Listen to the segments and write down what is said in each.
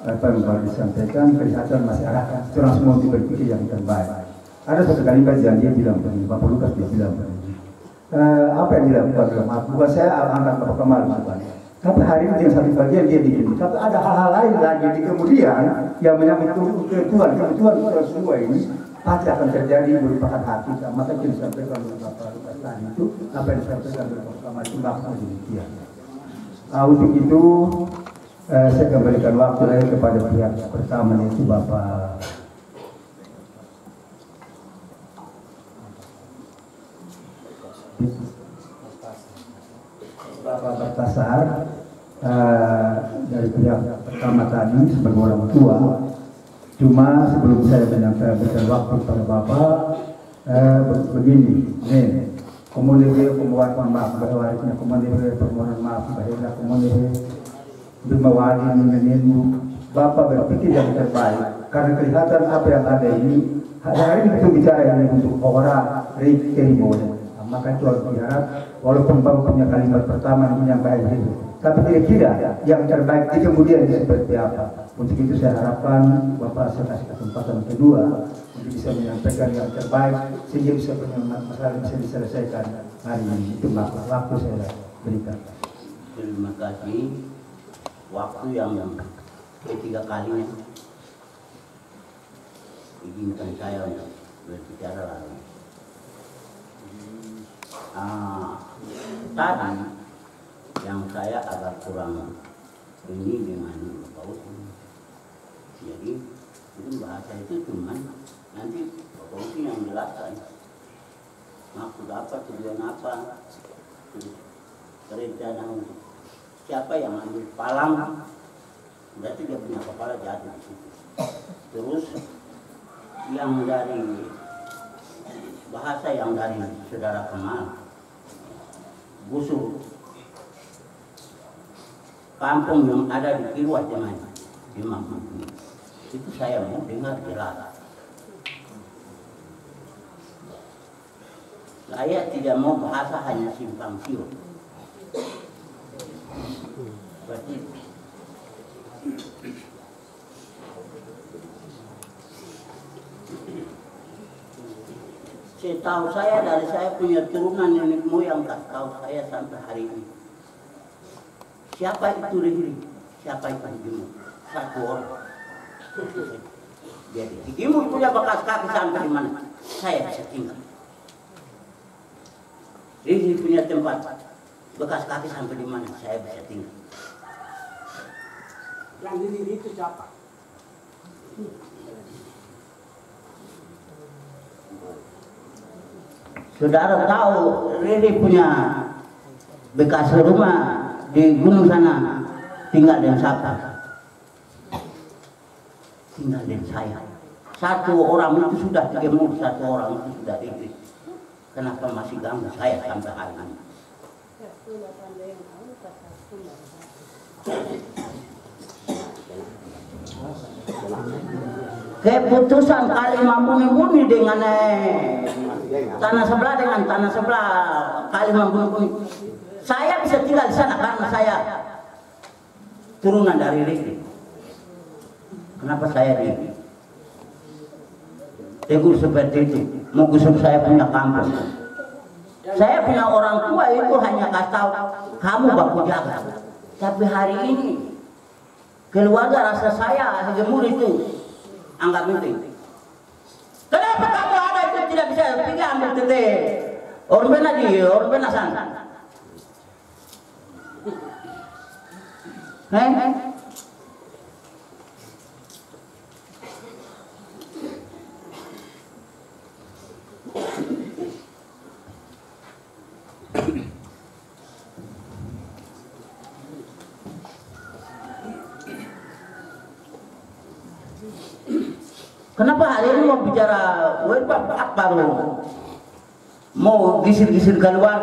apa yang baru disampaikan kelihatan masyarakat orang semua berpikir yang terbaik. Ada satu kalimat yang dia bilang begini, Bapak Lukas dia bilang begini, apa yang dilakukan dalam hal bukan saya angkat Bapak Kemal bukan. Tapi hari ini yang satu bagian dia bikin, tapi ada hal-hal lain lagi di kemudian yang menyangkut kebutuhan kita semua ini pasti akan terjadi merupakan hakikat. Maka yang disampaikan oleh Bapak Lukas tadi itu apa yang disampaikan oleh Bapak Kemal itu maksudnya demikian. Untuk itu saya kembalikan waktu lagi kepada pihak pertama yaitu Bapak Bertasar dari pihak pertama tadi sebagai orang tua. Cuma sebelum saya menyampaikan waktu kepada Bapak begini, kemudian permohonan maaf bahwa kemudian permohonan maaf bahwa kemudian Bapak berpikir yang terbaik karena kelihatan apa yang ada ini hari ini kita bicara yang untuk orang terima. Maka itu harus diharap walaupun Bapak punya kalimat pertama yang menyampaikan itu, tapi kira-kira yang terbaik di kemudian seperti apa. Untuk itu saya harapkan Bapak saya kasih kesempatan kedua untuk bisa menyampaikan yang terbaik sehingga bisa masalah bisa diselesaikan hari ini. Itu waktu saya berikan. Terima kasih. Waktu yang ketiga kalinya izinkan saya untuk berbicara lagi. Tadi yang saya agak kurang ini dengan Bapak Uti. Jadi itu bahasa itu cuman nanti Bapak Uti yang jelaskan maksud apa, tujuan apa, rencana untuk siapa yang ambil palang, berarti dia punya kepala jatuh di situ. Terus yang dari bahasa yang dari saudara Kemal, busuk kampung yang ada di Kirwa Jaman di Mampu, itu saya mau dengar jelas. Saya tidak mau bahasa hanya simpang siur. Berarti setahu saya dari saya punya turunan nenek moyang tak tahu saya sampai hari ini. Siapa itu Rihli? Siapa itu Hikimut? Satu orang. Jadi Hikimut punya bekas kaki sampai di mana? Saya bisa tinggal. Rihli punya tempat bekas kaki sampai di mana? Saya bisa tinggal. Yang Rihli itu siapa? Saudara tahu Rihli punya bekas rumah di gunung sana, tinggal dengan siapa? Tinggal dengan saya. Satu orang itu sudah dijemur, satu orang itu sudah Rihli. Kenapa masih ganggu saya sampai hari ini? Keputusan kali Mambuni dengan tanah sebelah dengan tanah sebelah kali Mambuni. Saya bisa tinggal di sana karena saya turunan dari Rihli. Kenapa saya tegur seperti itu? Mau gusur saya punya kampung. Saya punya orang tua itu hanya kasih tahu kamu baku jaga. Tapi hari ini keluarga rasa saya hegemur itu anggap penting. Kenapa kamu ada itu tidak bisa pergi ambil tete? Orang benar di orang benar sana. Kenapa hari ini mau bicara apa lo? Mau gisir-gisir keluar?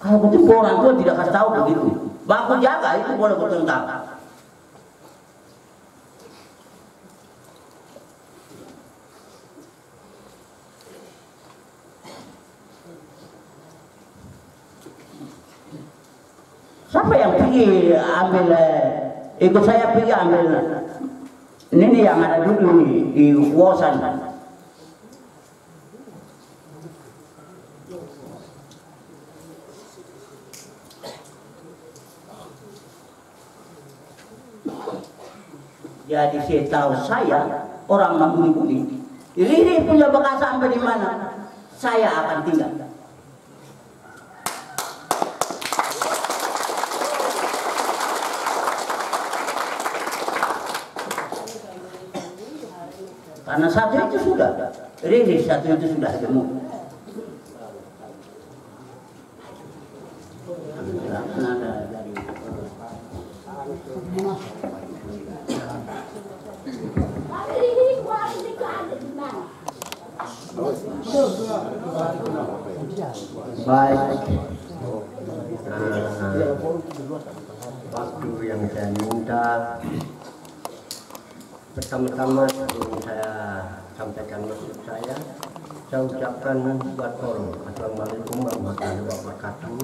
Kalau begitu orang tua tidak kasih tahu begitu. Baku jaga itu boleh bertentang. Siapa yang pergi ambil ikut saya pergi ambil ini yang ada dulu di Wosan. Jadi setahu saya orang membuli-buli, Riri punya bekas sampai di mana, saya akan tinggal. Karena satu itu sudah, Riri satu itu sudah gemuk. Baik, waktu yang saya minta pertama-tama sebelum saya sampaikan maksud saya ucapkan buat orang Assalamualaikum warahmatullahi wabarakatuh.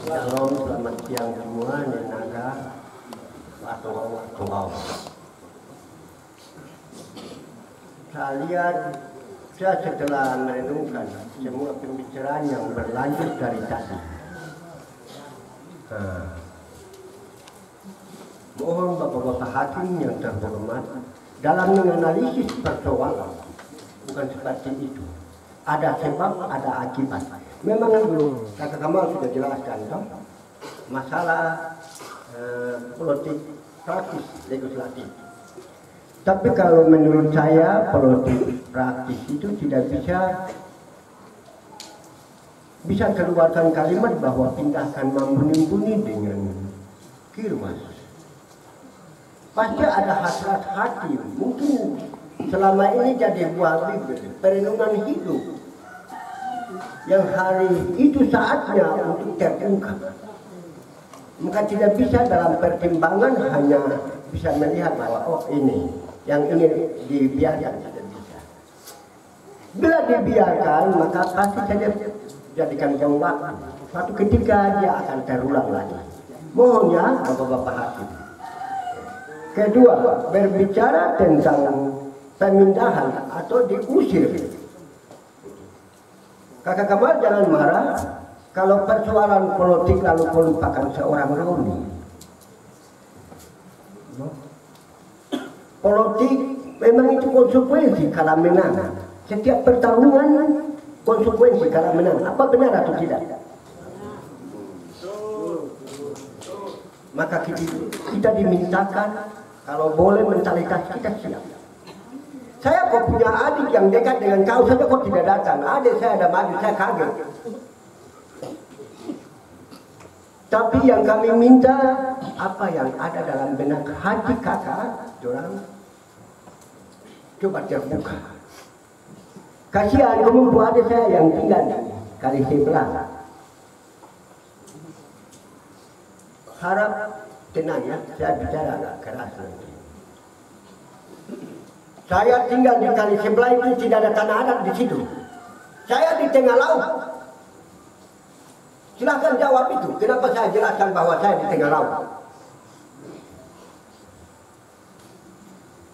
Shalom, selamat siang semua, nenaga atau saya lihat saya setelah merenungkan semua pembicaraan yang berlanjut dari tadi. Mohon Bapak-Bapak Hakim yang terhormat dalam menganalisis persoalan bukan seperti itu. Ada sebab, ada akibat. Memang Kakak Kamal sudah jelaskan toh, masalah politik praktis legislatif. Tapi kalau menurut saya politik praktis itu tidak bisa keluarkan kalimat bahwa pindahkan membuni-buni dengan kirmas. Pasti ada hasrat hati, mungkin selama ini jadi buah bibir, perenungan hidup yang hari itu saatnya untuk terungkap. Maka tidak bisa dalam pertimbangan hanya bisa melihat bahwa oh ini yang ini dibiarkan, tidak bisa. Bila dibiarkan maka pasti saja jadikan jangka waktu. Suatu ketika dia akan terulang lagi. Mohonnya Bapak-Bapak Hakim. Kedua, berbicara tentang pemindahan atau diusir. Kakak Kamal jangan marah kalau persoalan politik lalu melupakan seorang Roni. Politik memang itu konsekuensi kalau menang. Setiap pertarungan konsekuensi kalau menang. Apa benar atau tidak? Maka kita dimintakan kalau boleh mentalitas kita siap. Saya kok punya adik yang dekat dengan kau saja kok tidak datang. Adik saya ada maju, saya kaget. Tapi yang kami minta apa yang ada dalam benak hati kakak, orang coba terbuka. Kasihan kemudian adik saya yang tinggal di kali sebelah. Harap tenang ya, saya bicara agak keras nanti. Saya tinggal di kali sebelah itu tidak ada tanah adat di situ. Saya di tengah laut. Silahkan jawab itu. Kenapa saya jelaskan bahwa saya di tengah laut?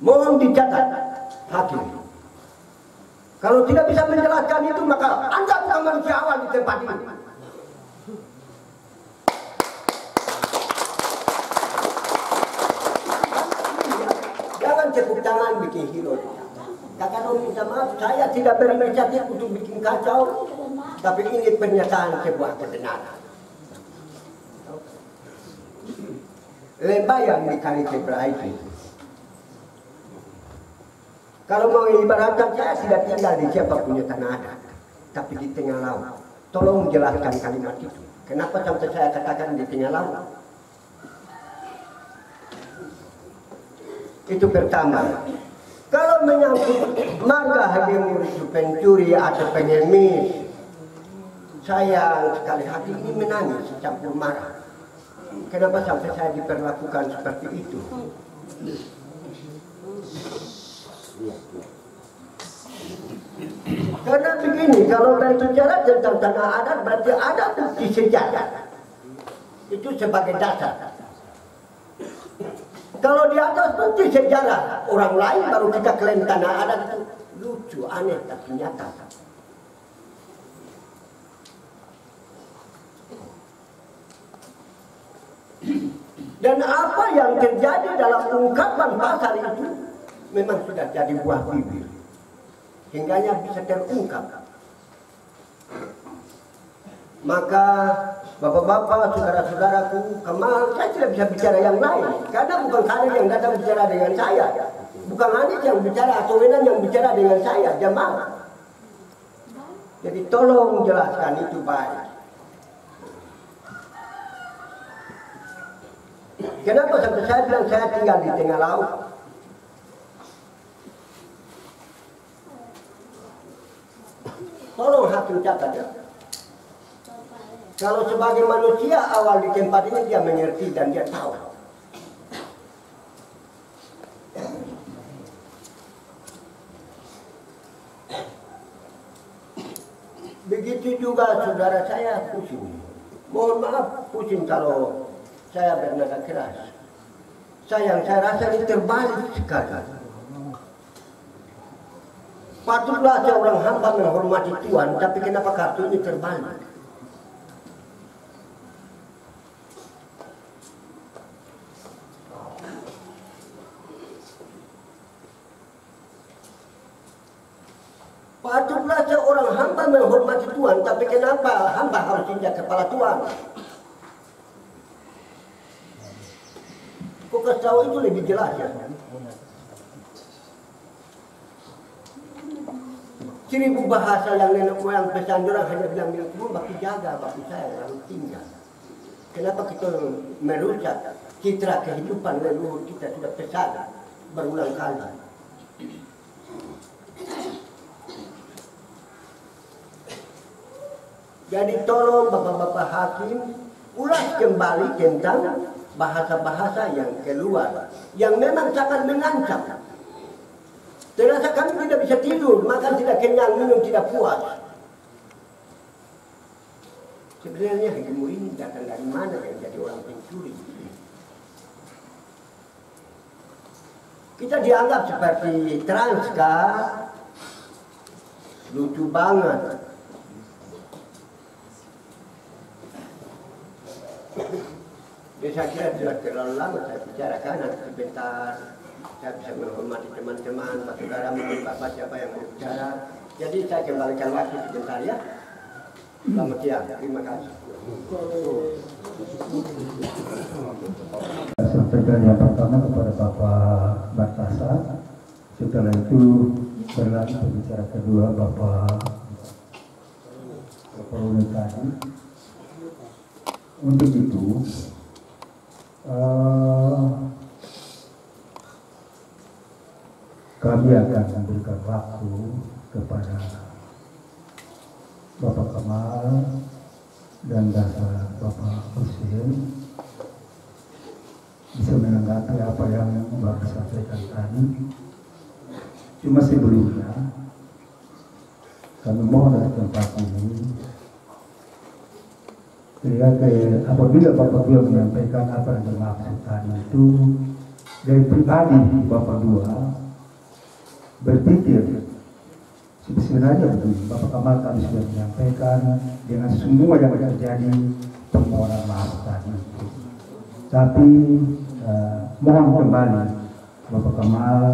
Mohon dicatat, hakim. Kalau tidak bisa menjelaskan itu maka Anda bukan manusia awal di tempat ini. Tepuk tangan bikin hero. Kakak Nom minta maaf, saya tidak berinisiatif untuk bikin kacau, tapi ini pernyataan sebuah kebenaran. Lembah yang di kali sebelah itu. Kalau mau ibaratkan saya tidak tinggal di siapa punya tanah adat, tapi di tengah laut. Tolong jelaskan kalimat itu. Kenapa sampai saya katakan di tengah laut? Itu pertama. Kalau menyangkut marga hadir itu pencuri atau pengemis, saya sekali hati ini menangis campur marah. Kenapa sampai saya diperlakukan seperti itu? Karena begini, kalau berbicara tentang tanah adat berarti ada bukti sejarah. Itu sebagai dasar. Kalau di atas bukti sejarah orang lain baru kita klaim tanah adat itu lucu, aneh, tapi nyata. Dan apa yang terjadi dalam ungkapan pasal itu memang sudah jadi buah bibir, hingganya bisa terungkap. Maka bapak-bapak, saudara-saudaraku, Kemal, saya tidak bisa bicara yang lain karena bukan kalian yang datang bicara dengan saya, bukan Anies yang bicara atau Wenan yang bicara dengan saya, jamaah. Jadi tolong jelaskan itu baik. Kenapa sampai saya bilang saya tinggal di tengah laut? Tolong hakim catat ya. Kalau sebagai manusia awal di tempat ini dia mengerti dan dia tahu. Begitu juga saudara saya pusing. Mohon maaf pusing kalau saya bernada keras. Sayang, saya rasa ini terbalik sekali. Patutlah seorang hamba menghormati Tuhan, tapi kenapa kartu ini terbalik? Patutlah seorang hamba menghormati Tuhan, tapi kenapa hamba harus injak kepala Tuhan? Kok kasih tahu itu lebih jelas ya? 1000 bahasa yang nenek moyang pesan orang hanya bilang baku jaga, baku saya lalu tinggal. Kenapa kita merusak citra kehidupan leluhur kita sudah pesan berulang kali? Jadi tolong bapak-bapak hakim ulas kembali tentang bahasa-bahasa yang keluar, yang memang sangat mengancam. Terasa kami tidak bisa tidur, makan tidak kenyang, minum tidak puas. Sebenarnya hidupmu ini datang dari mana yang jadi orang pencuri? Kita dianggap seperti Transka, lucu banget. Jadi saya kira sudah terlalu lama saya bicarakan, nanti sebentar saya bisa menghormati teman-teman, saudara mungkin bapak siapa yang mau bicara. Jadi saya kembalikan waktu sebentar ya. Selamat siang, terima kasih. Sampaikan yang pertama kepada Bapak Batasa, setelah itu berlanjut pembicara kedua Bapak Uni tadi. Untuk itu kami akan memberikan waktu kepada Bapak Kemal dan Bapak Hussein bisa menanggapi apa yang baru disampaikan tadi. Cuma sebelumnya kami mohon dari tempat ini, apabila Bapak dua menyampaikan apa yang dimaksud tadi itu dari pribadi Bapak dua berpikir sebenarnya begini, Bapak Kemal tadi sudah menyampaikan dengan semua yang terjadi permohonan maaf tadi itu. Tapi mohon kembali Bapak Kemal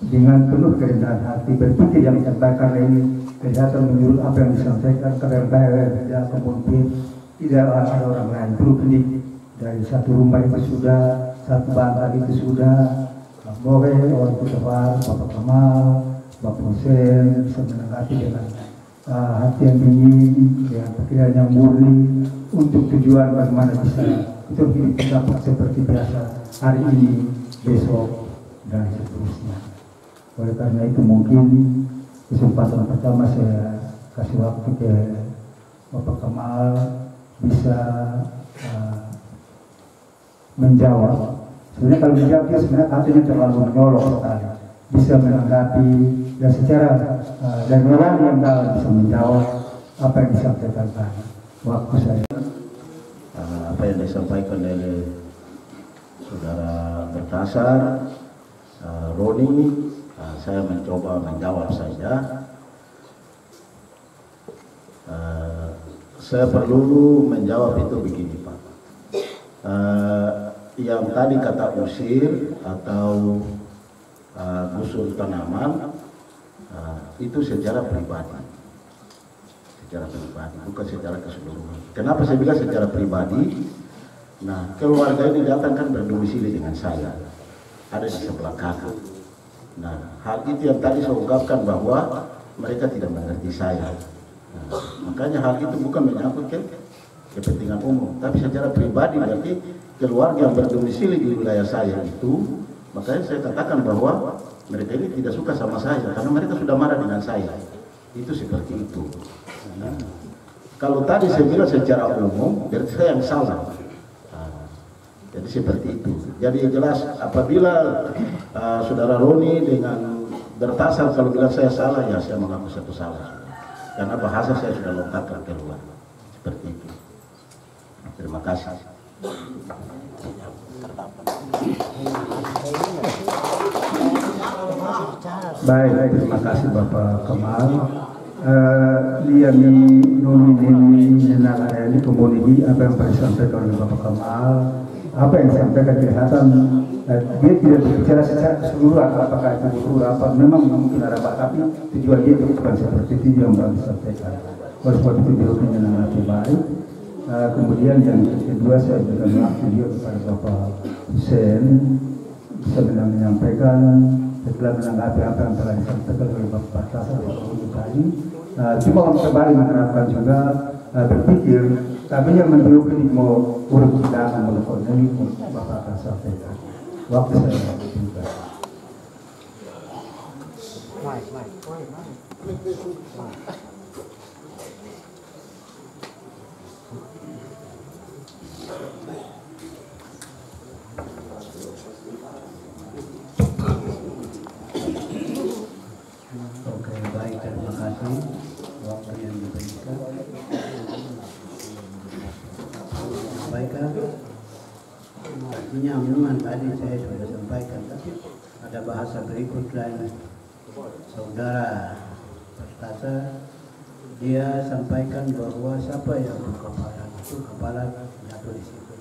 dengan penuh kerendahan hati berpikir yang disampaikan ini kelihatan menurut apa yang disampaikan karena kemudian tidak ada orang lain berunding dari satu rumah itu sudah, satu bantal itu sudah. Boleh orang Kutawar, Bapak Kemal, Bapak Hussein bisa menanggapi dengan hati yang dingin, dengan pikiran yang murni untuk tujuan bagaimana bisa itu hidup dapat seperti biasa hari ini, besok dan seterusnya. Oleh karena itu mungkin kesempatan pertama saya kasih waktu ke Bapak Kemal bisa menjawab. Sebenarnya kalau menjawab dia sebenarnya artinya terlalu menyolok sekali. Bisa menanggapi dan secara dan orang yang dalam bisa menjawab apa yang disampaikan tadi. Waktu saya. apa yang disampaikan oleh saudara Bertasar, Roni, saya mencoba menjawab saja. Saya perlu menjawab itu begini, Pak. Yang tadi kata usir atau gusur tanaman, itu secara pribadi. Secara pribadi, bukan secara keseluruhan. Kenapa saya bilang secara pribadi? Nah, keluarga ini datang kan berdomisili dengan saya, ada di sebelah kanan. Nah, hal itu yang tadi saya ungkapkan bahwa mereka tidak mengerti saya. Nah, makanya hal itu bukan menyangkut kepentingan umum, tapi secara pribadi berarti keluarga yang berdomisili di wilayah saya itu, makanya saya katakan bahwa mereka ini tidak suka sama saya karena mereka sudah marah dengan saya. Itu seperti itu. Nah, kalau tadi saya bilang secara umum, berarti saya yang salah. Jadi seperti itu. Jadi jelas apabila saudara Roni dengan Bertasar kalau bilang saya salah, ya saya mengaku satu salah. Karena bahasa saya sudah lontarkan keluar. Seperti itu. Terima kasih. Baik, terima kasih Bapak Kemal. Dia nominasi ini kemudian apa yang disampaikan oleh Bapak Kemal, apa yang disampaikan kelihatan dia tidak berbicara secara keseluruhan apakah itu betul apa memang mungkin ada tapi tujuan dia bukan seperti itu yang disampaikan. Oleh sebab itu dia menyenangkan baik. Kemudian yang kedua saya juga mengaku dia kepada Bapak Hussein bisa menyampaikan setelah menanggapi apa yang telah disampaikan oleh Bapak Bertasar tadi. Cuma kembali menerapkan juga berpikir kami yang menduduk ini mau urut hidangan melakukan ini Bapak akan sampaikan. Waktu saya juga. Oke, baik, terima kasih waktu yang diberikan. Sampaikan. Artinya memang tadi saya sudah sampaikan, tapi ada bahasa berikut lain. Saudara Bertasar, dia sampaikan bahwa siapa yang berkepala itu kepala jatuh di situ.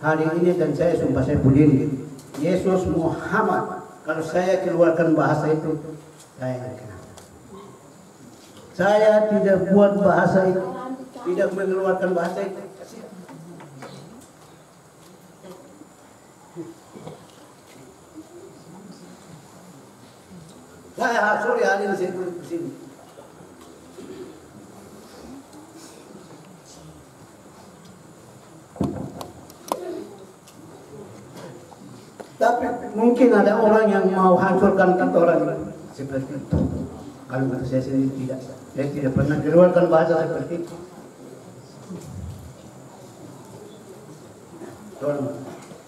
Hari ini dan saya sumpah saya berdiri, Yesus Muhammad. Kalau saya keluarkan bahasa itu, saya tidak kenal. Saya tidak buat bahasa itu, tidak mengeluarkan bahasa itu. Saya sorry hari ini saya duduk di sini. Tapi mungkin ada orang yang mau hancurkan kantoran seperti itu. Kalau kata saya sendiri tidak. Saya tidak pernah keluarkan bahasa seperti itu. Tolong,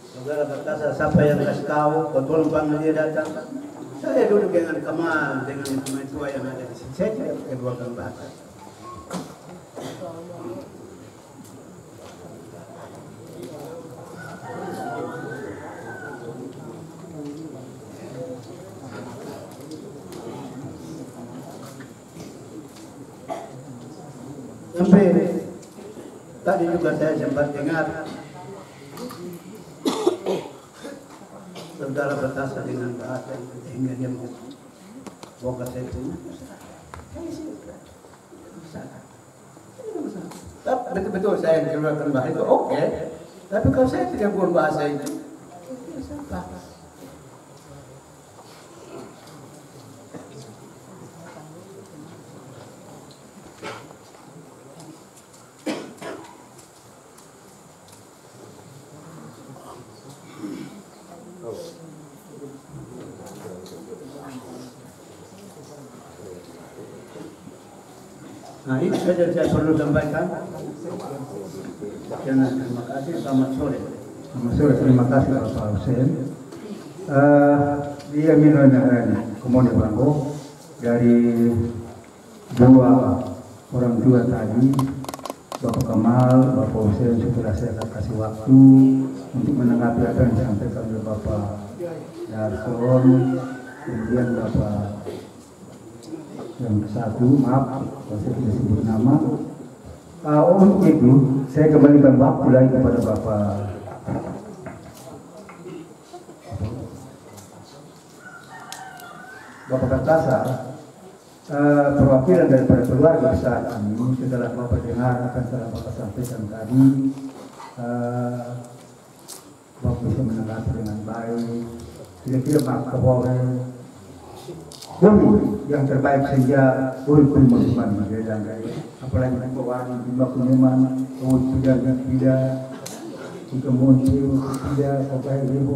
saudara Bertasar, siapa yang kasih tahu, tolong panggil dia datang. Saya duduk dengan Kemal, dengan tua yang ada di sini. Saya tidak keluarkan bahasa. Sampai tadi juga saya sempat dengar saudara Bertasar dengan bahasa itu sehingga dia mau bongkar saya punya. Tapi betul-betul saya yang keluarkan bahasa itu oke. Tapi kalau saya tidak buat bahasa itu, nah itu saja saya perlu sampaikan. Dan terima kasih, selamat sore. Selamat sore, terima kasih Bapak Hussein. Dia kemudian Bangko dari dua orang tua tadi Bapak Kamal, Bapak Hussein, sudah saya akan kasih waktu untuk menanggapi apa yang disampaikan oleh Bapak Darson, kemudian Bapak yang satu, maaf, saya tidak sebut nama. Untuk itu, saya kembalikan waktu lagi kepada Bapak Kartasa, perwakilan daripada keluarga besar ini. Setelah Bapak dengar apa yang telah Bapak sampaikan tadi, Bapak bisa menanggapi dengan baik. Kira-kira Pak Kapolri, yang terbaik saja untuk melakukan magelang dari apalagi pewarna jumlah peneman tidak muncul tidak pakai ribu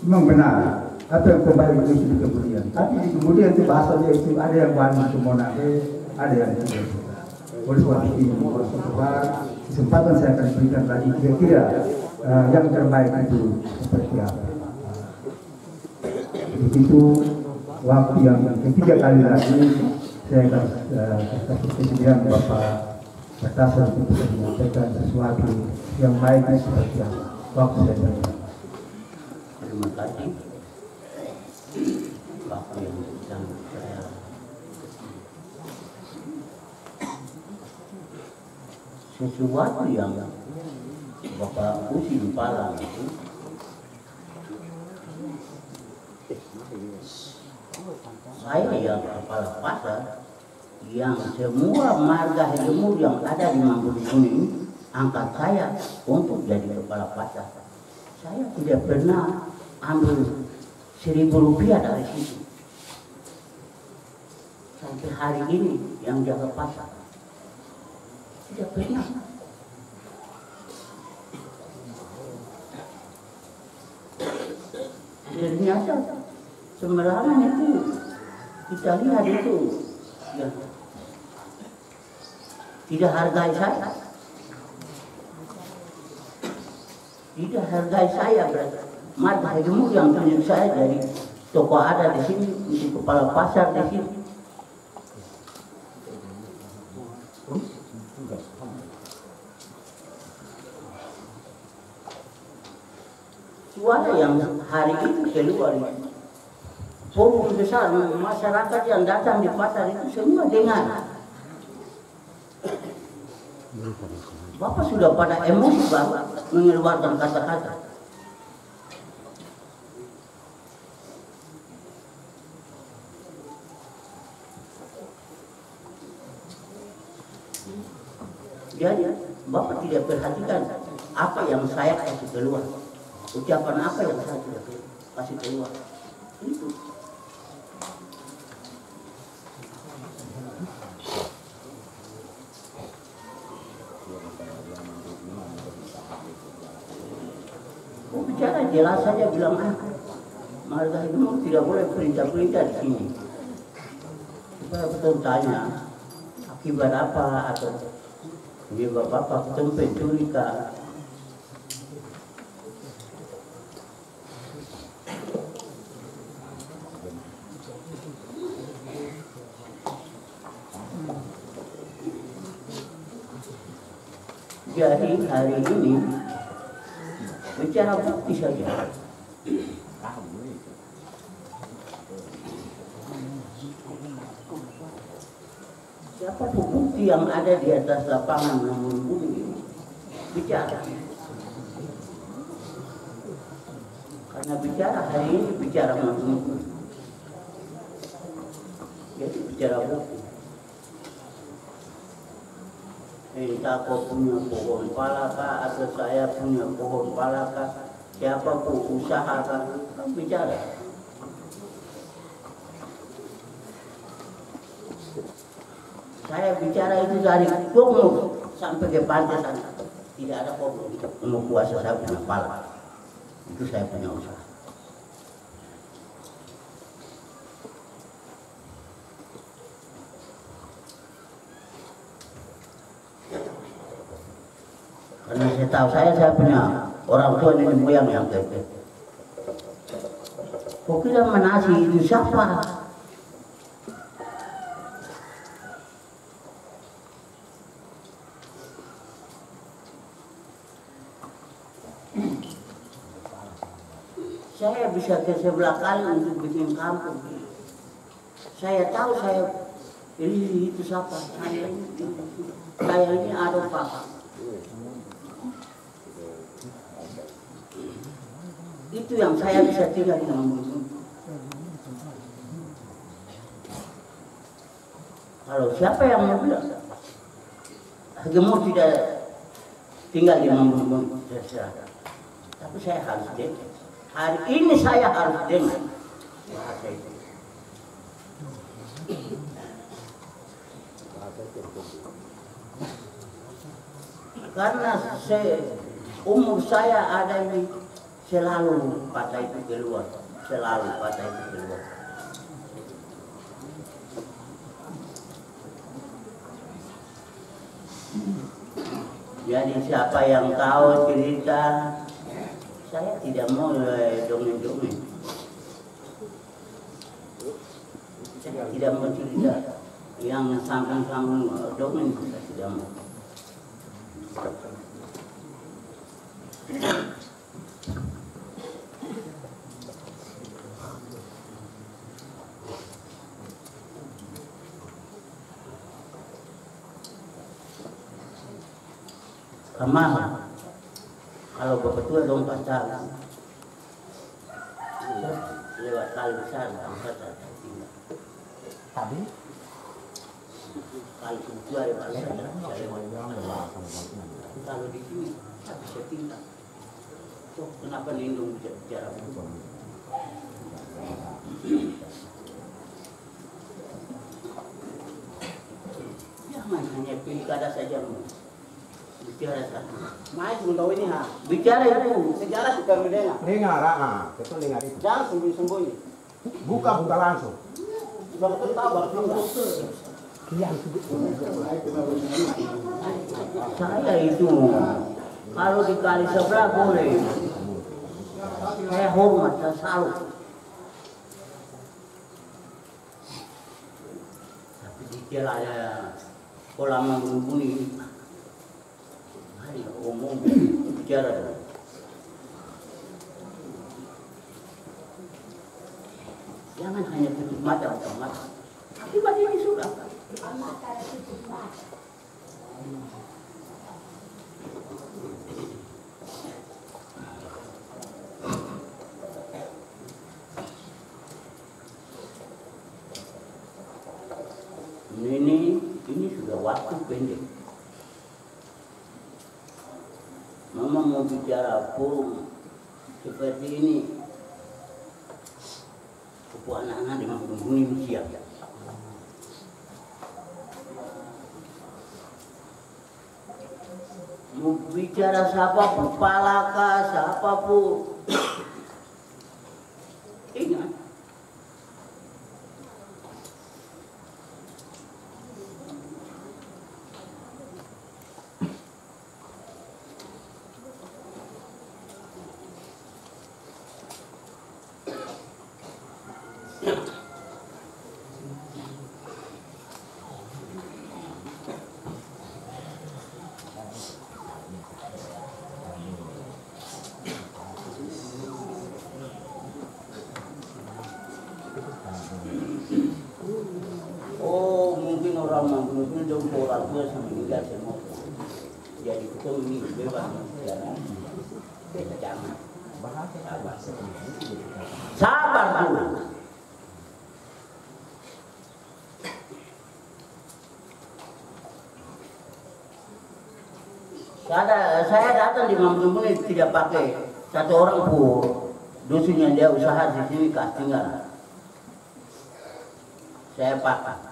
memang benar apa yang kembali itu di kemudian, tapi di kemudian itu bahasanya itu ada yang wani semua ada yang tidak. Oleh sebab itu kesempatan saya akan berikan lagi kira-kira yang terbaik itu seperti apa. Begitu waktu yang ketiga kali lagi saya akan kasih kesediaan Bapak Kartasa untuk bisa menyampaikan sesuatu yang baik seperti apa. Waktu saya berikan. Terima kasih. Waktu yang sedang saya sesuatu yang Bapak Usi Palang itu saya yang kepala pasar yang semua marga hegemur yang ada di Mangkunegaran ini angkat saya untuk jadi kepala pasar. Saya tidak pernah ambil Rp1.000 dari situ. Sampai hari ini yang jaga pasar tidak pernah. Ternyata sembarangan itu kita lihat itu ya, tidak hargai saya, tidak hargai saya berarti. Marga hegemur yang tunjuk saya dari toko ada di sini, di kepala pasar di sini. Suara yang hari itu keluar itu, forum besar masyarakat yang datang di pasar itu semua dengar. Bapak sudah pada emosi Bapak mengeluarkan kata-kata. Jadi Bapak tidak perhatikan apa yang saya kasih keluar, ucapan apa yang saya tidak kasih keluar. Itu mau bicara jelas saja bilang marga hegemur tidak boleh perintah-perintah di sini. Supaya betul tanya akibat apa atau dia bapak ketemu pencuri kah? Jadi hari ini bicara bukti saja. Siapa bukti yang ada di atas lapangan namun ini bicara. Karena bicara hari ini bicara manusia. Jadi bicara bukti. Entah kau punya pohon palaka atau saya punya pohon palaka, siapa pun usahakan bicara. Saya bicara itu dari Kongo sampai ke pantai sana, tidak ada problem. Mau puasa saya punya palaka, itu saya punya usaha. Karena saya tahu saya punya orang tua nenek moyang yang kekeh. Kok kira menasi itu siapa? Saya bisa ke sebelah kali untuk bikin kampung. Saya tahu saya ini itu siapa? Saya ini ada Pak. Itu yang saya bisa tinggal di Mambung. Kalau siapa yang mau bilang Gemur tidak tinggal di Mambung, tapi saya harus dengar. Hari ini saya harus dengar bahasa itu. Karena umur saya ada ini selalu kata itu keluar, selalu kata itu keluar. Jadi siapa yang tahu cerita, saya tidak mau dongeng-dongeng. Saya tidak mau cerita yang sambung-sambung dongeng, saya tidak mau. Kamal, kalau betul dong pacaran, lewat kali besar, angkat tinggal. Tadi Kali kedua ya Pak, kalau di sini bisa tinggal. So, kenapa Nindung bisa bicara begitu? Jangan hanya pilkada saja. Bicara satu. Mas, belum tahu ini ha. Bicara itu. Sejarah suka mendengar. dengar, betul dengar itu. Jangan sembunyi-sembunyi. Buka langsung. Betul tahu betul. Saya itu kalau di kali sebelah boleh. Saya hormat, saya salut. Tapi dikira ada kolam menghubungi. Hari umum bicara. Jangan hanya tutup mata atau mata. Akibat ini sudah. Ini sudah waktu pendek. Mama mau bicara forum seperti ini. Kupu anak-anak dengan bunyi siap. Mau bicara siapapun, palaka, siapapun. Ingat. Oh, mungkin orang mungkin jauh orang tua sama juga semua. Jadi kita ini bebas jangan. Sabar dulu. Saya datang di Mambung ini tidak pakai satu orang pun dusun yang dia usaha di sini tinggal. Saya pakai.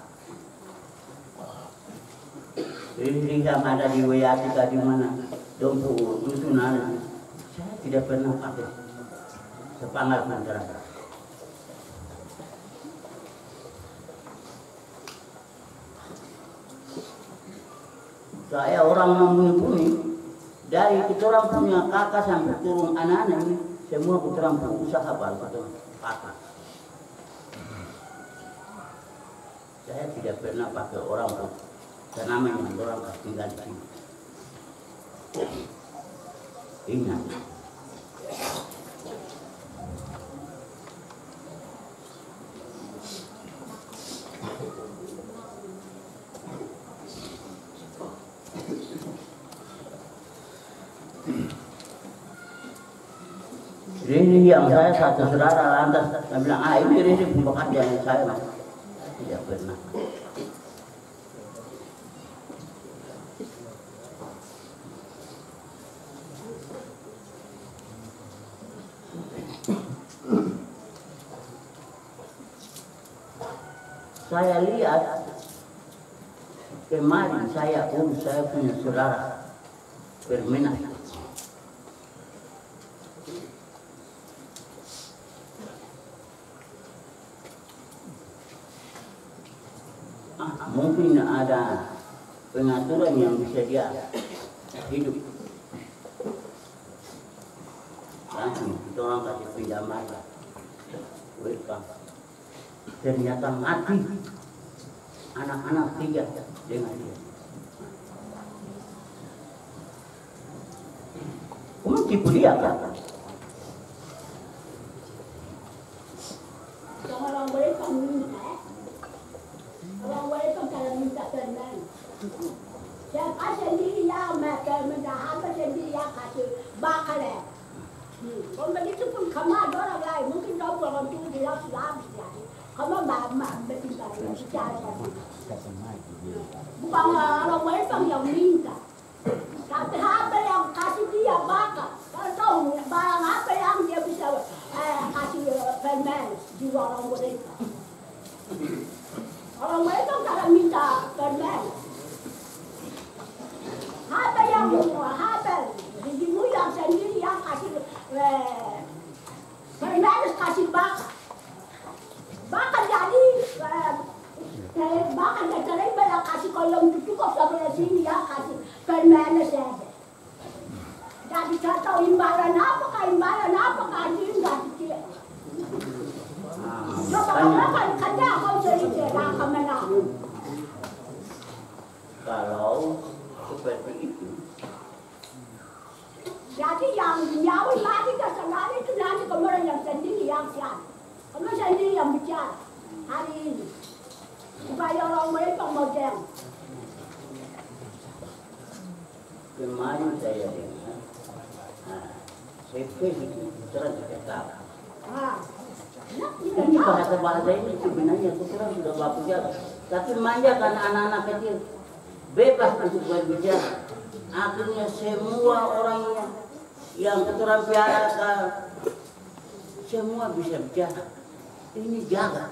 Ini sama ada di Wayatika di mana dompu dusunan. Saya tidak pernah pakai sepangat masyarakat. Saya orang Mambung dari kita orang punya kakak sampai turun anak-anak ini semua kita orang punya usaha baru kakak. Saya tidak pernah pakai orang pun. Namanya orang tinggal di sini. Ingat. Riri yang saya satu saudara lantas saya bilang, ini Riri pekerjaan saya mas. Tidak pernah. Saya lihat kemarin saya punya saudara berminat. Mungkin ada pengaturan yang bisa dia hidup. Langsung kita orang kasih pinjaman. Welcome. Ternyata mati anak-anak 3 dengan dia. Kamu tipu dia kan? Orang boleh minta, orang boleh kalau minta teman. Siapa sendiri yang makan apa sendiri yang kasih bakal. Kalau begitu pun kamu ada orang lain, mungkin kau orang tu dia sudah habis jadi. Kamu bertingkah bicara. Bukan orang welcome yang minta. Tapi apa yang kasih dia bakal. Kalau tahu barang apa yang dia bisa kasih permen juga orang welcome. Orang welcome kalau minta permen. Apa yang dirimu yang sendiri yang kasih permen kasih bakal. Bahkan jadi bahkan jadi banyak kasih kolom cukup sampai sini ya kasih permen saja. Jadi contoh imbalan apa kasih enggak kecil. Coba kan kerja kau cerita nak mana? Kalau seperti itu. Jadi yang nyawa mati kesalahan itu nanti kemarin yang sendiri yang siap. Kamu sendiri yang bicara hari ini supaya orang mereka modern. Kemarin saya dengar, CP itu terang tidak tahu. Ini bahasa ini sebenarnya terang sudah baku jaga, tapi manja karena anak-anak kecil bebas untuk berbicara. Akhirnya semua orangnya yang keturang piara semua bisa bicara. Ini jaga.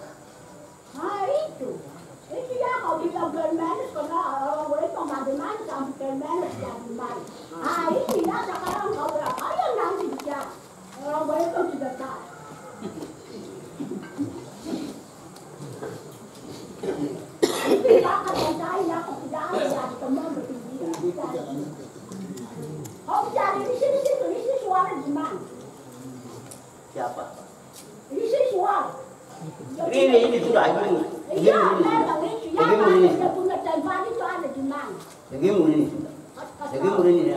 Itu ya kalau kita bermain karena orang mereka bagaimana sampai bermain jadi main. Ini ya sekarang kau berapa yang nanti bicara orang mereka sudah tahu. Kita akan saya aku tidak ada teman berbicara. Kau cari di sini suara di mana? Siapa? Ini suara. Ini sudah ini. Iya, memang itu. Yang ada punya tempat itu ada di mana? Segini ini sudah. Segini ini.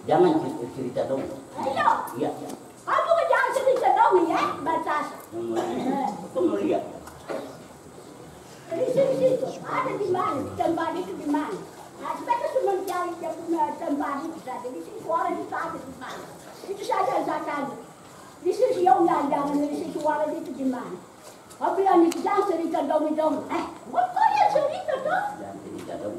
Jangan cerita dong. Ayo. Iya. Kamu jangan cerita dong ya, batas. Kamu lihat. Di sini ada di mana? Tempat itu di mana? Nah, kita cuma cari dia punya tempat itu saja. Di sini suara itu ada di mana? Itu saja saya tanya. Di sini yang jangan di sini suara itu di mana? Tapi yang jangan cerita dong. What kau yang cerita dong? Jangan cerita dong.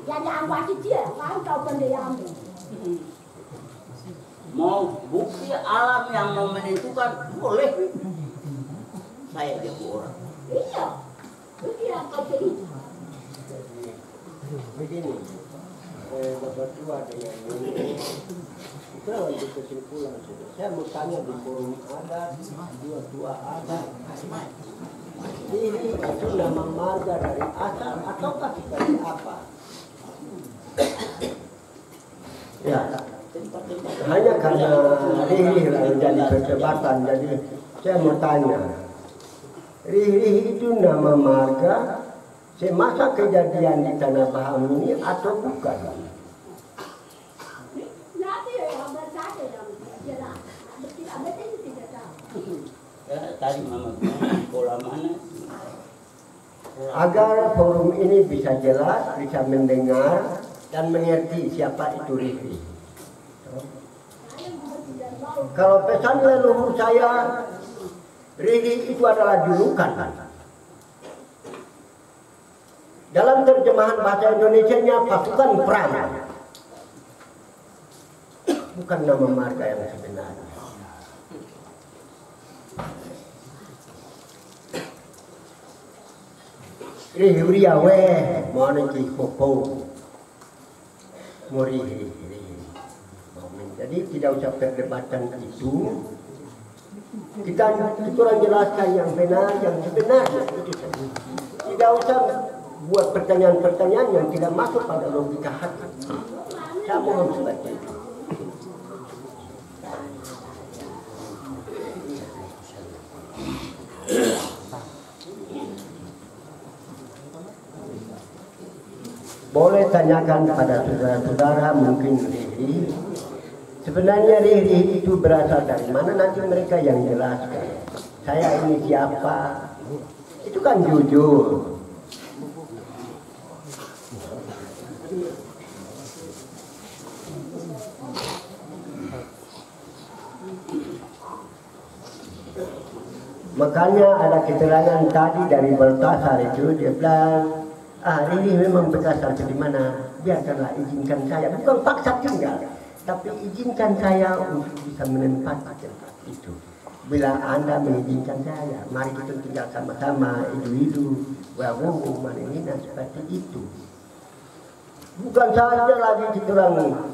Jadi awak dia, kau pandai ambil. Mau bukti alam yang mau menentukan boleh. Saya dia orang. Iya, itu yang kau cerita. Begini, berdua dengan ini, kita lanjut kesimpulan sudah. Saya mau tanya di forum adat, dua adat. Ini itu nama marga dari asal ataukah dari apa? Ya, hanya karena Rihih yang jadi perdebatan, jadi saya mau tanya, Rihih itu nama marga semasa kejadian di Tanah Baham ini atau bukan? Nanti yang berkata yang jelas, tidak tahu. Tadi mama bilang, bola mana? agar forum ini bisa jelas, bisa mendengar dan mengerti siapa itu Riri. Kalau pesan leluhur saya, Riri itu adalah julukan. Dalam terjemahan bahasa Indonesianya pasukan perang, bukan nama marga yang sebenarnya. Riri Uriawe, Moneki Popo, Mori. Jadi tidak usah perdebatkan itu. Kita orang jelaskan yang benar, yang sebenarnya itu saja. Tidak usah buat pertanyaan-pertanyaan yang tidak masuk pada logika hati. Saya mohon seperti itu. Boleh tanyakan pada saudara-saudara mungkin Riri. Sebenarnya Riri itu berasal dari mana, nanti mereka yang jelaskan. Saya ini siapa? Itu kan jujur. Makanya ada keterangan tadi dari Baltasar itu, dia bilang, Riri memang berasal dari mana? Biarkanlah, izinkan saya, bukan paksa tinggal, tapi izinkan saya untuk bisa menempati tempat itu. Bila Anda mengizinkan saya, mari kita tinggal sama-sama, hidup-hidup, wawu, manina, seperti itu. Bukan saja lagi kita orang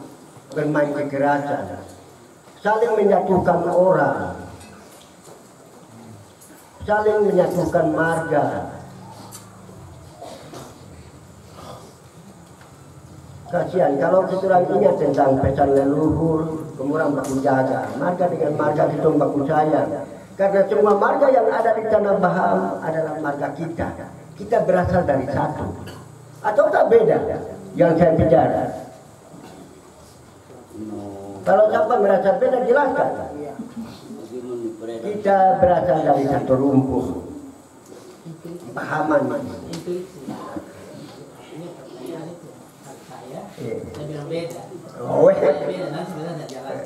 bermain kekerasan, saling menyatukan orang, saling menyatukan marga. Kasihan kalau kita orang ingat tentang pesan leluhur, kemudian baku jaga marga dengan marga kita baku sayang. Karena semua marga yang ada di Tanah Baham adalah marga kita. Kita berasal dari satu. Ataukah beda yang saya bicara? Kalau siapa merasa beda, jelaskan. Kita berasal dari satu rumpun. Pahaman. Saya bilang beda. Oh, Beda, nanti sebenarnya jalan.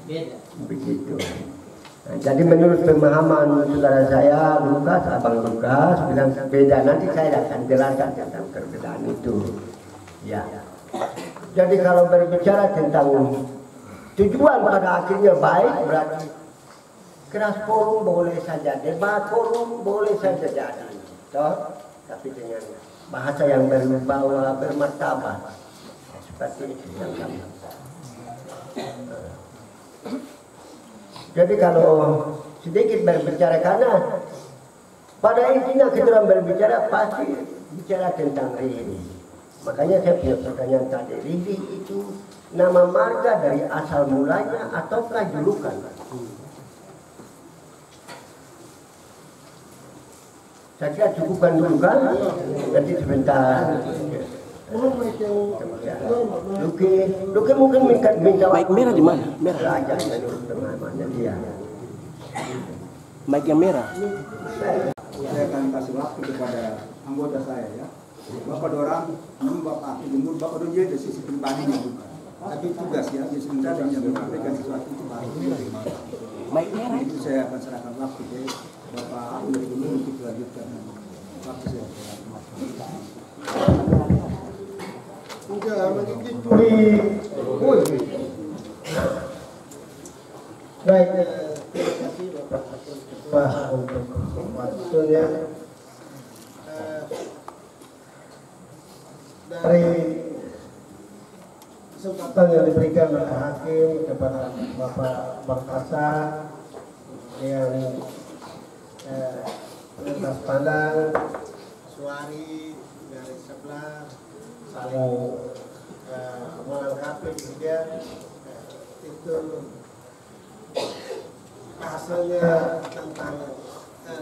Beda. Begitu. Nah, jadi menurut pemahaman saudara saya, Lukas, Abang Lukas bilang beda. Nanti saya akan jelaskan tentang perbedaan itu. Ya. Jadi kalau berbicara tentang tujuan pada akhirnya baik, berarti keras forum boleh saja, debat forum boleh saja jadi. Toh, tapi dengan bahasa yang berwibawa, bermartabat. Seperti itu yang kami. Jadi kalau sedikit berbicara, karena pada intinya kita orang berbicara pasti bicara tentang Riri. Makanya saya punya pertanyaan tadi, Riri itu nama marga dari asal mulanya ataukah julukan? Saya kira cukupkan dulu kan? Nanti sebentar. Luki mungkin minta mic merah di mana? Merah. Raja menurut pemahamannya dia. Mic yang merah. Saya akan kasih waktu kepada anggota saya ya. Bapak dorang, Bapak jemur, Bapak dorang dari sisi pribadinya bukan. Tapi tugas ya, dia sebenarnya yang menyampaikan sesuatu itu baru. Mic merah. Itu saya akan serahkan waktu ke Bapak dari dulu untuk lanjutkan waktu saya. Baik, terima kasih Bapak Ketua untuk waktunya. Dari kesempatan yang diberikan oleh hakim kepada Bapak Baltasar yang lintas pandang, Suari dari sebelah saling melengkapi dia, itu hasilnya tentang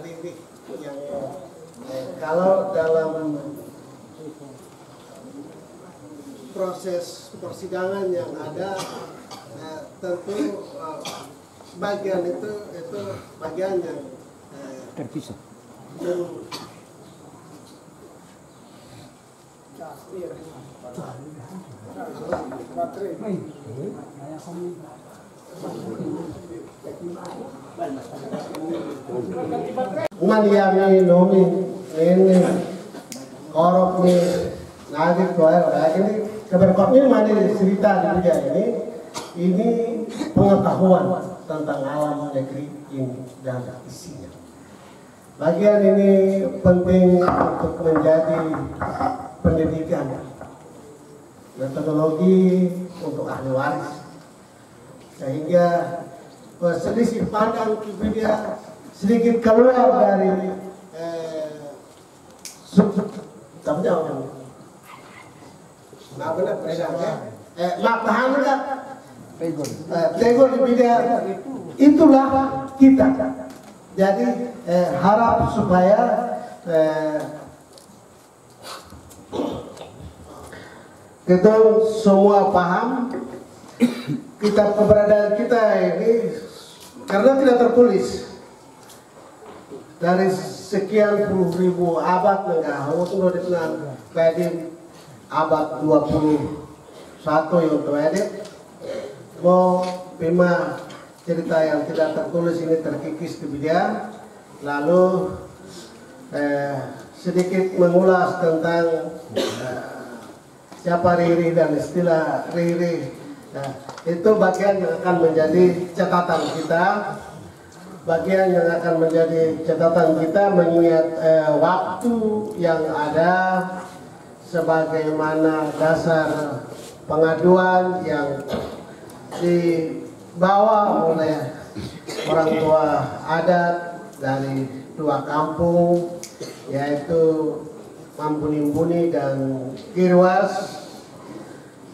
Riri yang kalau dalam proses persidangan yang ada tentu bagian itu bagian yang terpisah Maniami nomi ini korok nih nagih tuair ini keberkotnya mani cerita di dia ini pengetahuan tentang alam negeri ini dan isinya. Bagian ini penting untuk menjadi pendidikan metodologi untuk ahli waris sehingga selisih pandang dia sedikit keluar dari makahan kan tegol di bidang itulah kita. Jadi harap supaya kita semua paham kitab keberadaan kita ini karena tidak tertulis dari sekian puluh ribu abad enggak sudah dikenal kayak abad 21 yang terjadi mau lima cerita yang tidak tertulis ini terkikis di dia lalu sedikit mengulas tentang siapa Riri dan istilah Riri. Itu bagian yang akan menjadi catatan kita. Bagian yang akan menjadi catatan kita mengingat waktu yang ada sebagaimana dasar pengaduan yang dibawa oleh orang tua adat dari dua kampung yaitu Mambuni dan Kirwas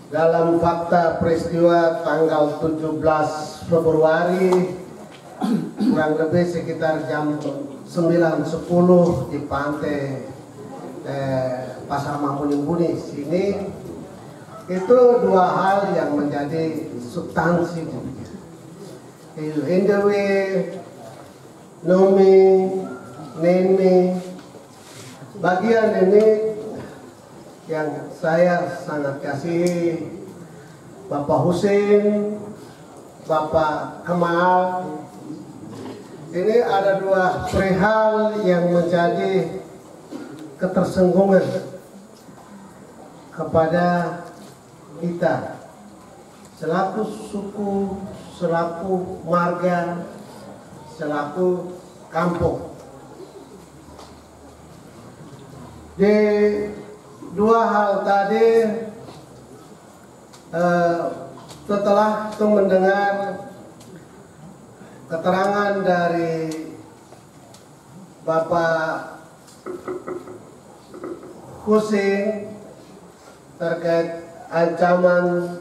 dalam fakta peristiwa tanggal 17 Februari kurang lebih sekitar jam 9.10 di pantai Pasar Mambuni sini. Itu dua hal yang menjadi substansi Indewe, Nomi, Nene. Bagian ini yang saya sangat kasih Bapak Husin, Bapak Kemal. Ini ada dua perihal yang menjadi ketersinggungan kepada kita selaku suku, selaku marga, selaku kampung. Di dua hal tadi setelah itu mendengar keterangan dari Bapak Husin terkait ancaman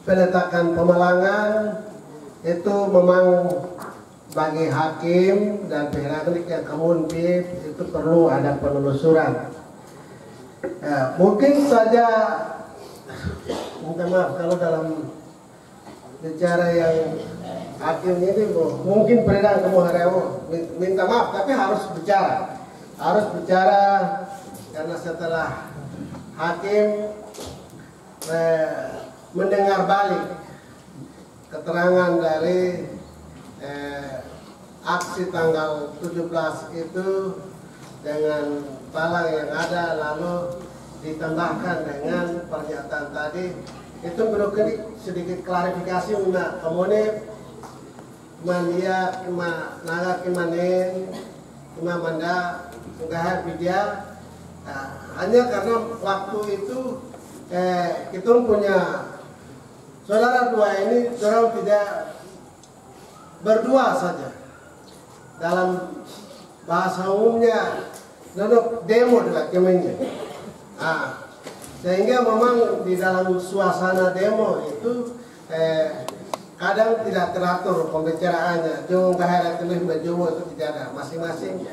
peletakan pemalangan itu memang bagi hakim dan pihak yang kemudian itu perlu ada penelusuran. Mungkin saja minta maaf kalau dalam bicara yang hakim ini mungkin beredar minta maaf tapi harus bicara karena setelah hakim mendengar balik keterangan dari aksi tanggal 17 itu dengan palang yang ada lalu ditambahkan dengan pernyataan tadi itu perlu sedikit klarifikasi kemudian mania naga kimanen manda enggak video hanya karena waktu itu kita punya saudara dua ini orang tidak berdua saja dalam bahasa umumnya demo juga kemennya sehingga memang di dalam suasana demo itu kadang tidak teratur pembicaraannya jauh bahaya tulis berjumpa itu tidak ada masing-masing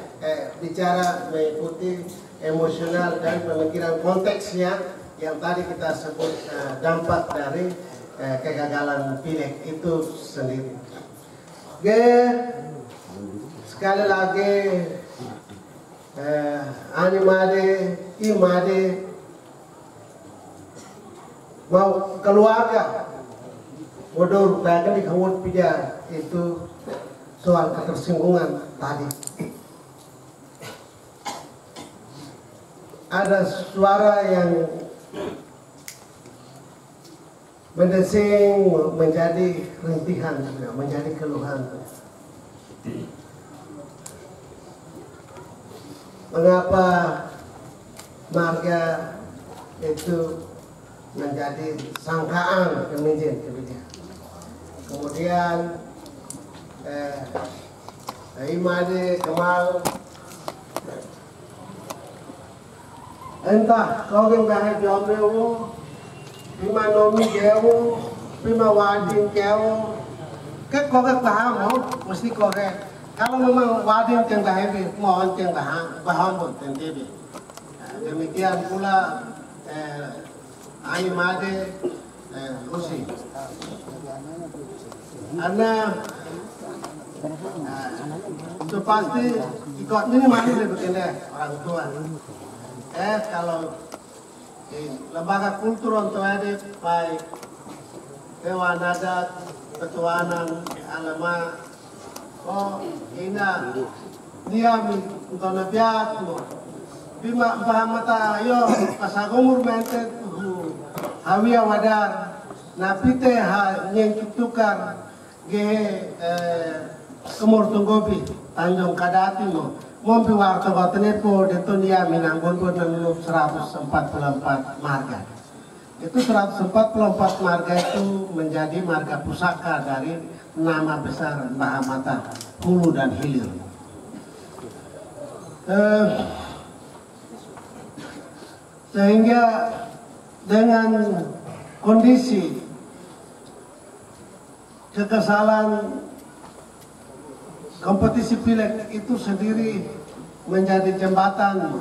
bicara mengikuti emosional dan pemikiran konteksnya yang tadi kita sebut dampak dari kegagalan pileg itu sendiri. Sekali lagi animade, imade, mau keluarga, bodoh bahkan di kawat pija itu soal ketersinggungan tadi. Ada suara yang mendesing menjadi rintihan, menjadi keluhan. Mengapa marga itu menjadi sangkaan kemudian. Kemudian Imade Kemal, entah kau yang bahaya jawabnya, Bima nomi kau, Bima wadin kau, kau paham, mesti kau kalau memang wadin yang bahaya, mohon yang paham pun tentu. Demikian pula Imade Rusi. Karena itu pasti ikut ini mana begini orang tua. Kalau lembaga kultur untuk edit baik Dewan Adat, Ketuanan, Alama, ina dia untuk nabiat, bima bahamata ayo pasagumur mente hawia wadar, napite ha nyeng tukar ge umur tunggopi Tanjung Kadati Mompi warta kotene po dito niya minanggon po ng 144 marga. Itu 144 marga itu menjadi marga pusaka dari nama besar Mahamata Hulu dan Hilir. Sehingga dengan kondisi kekesalan kompetisi pileg itu sendiri menjadi jembatan.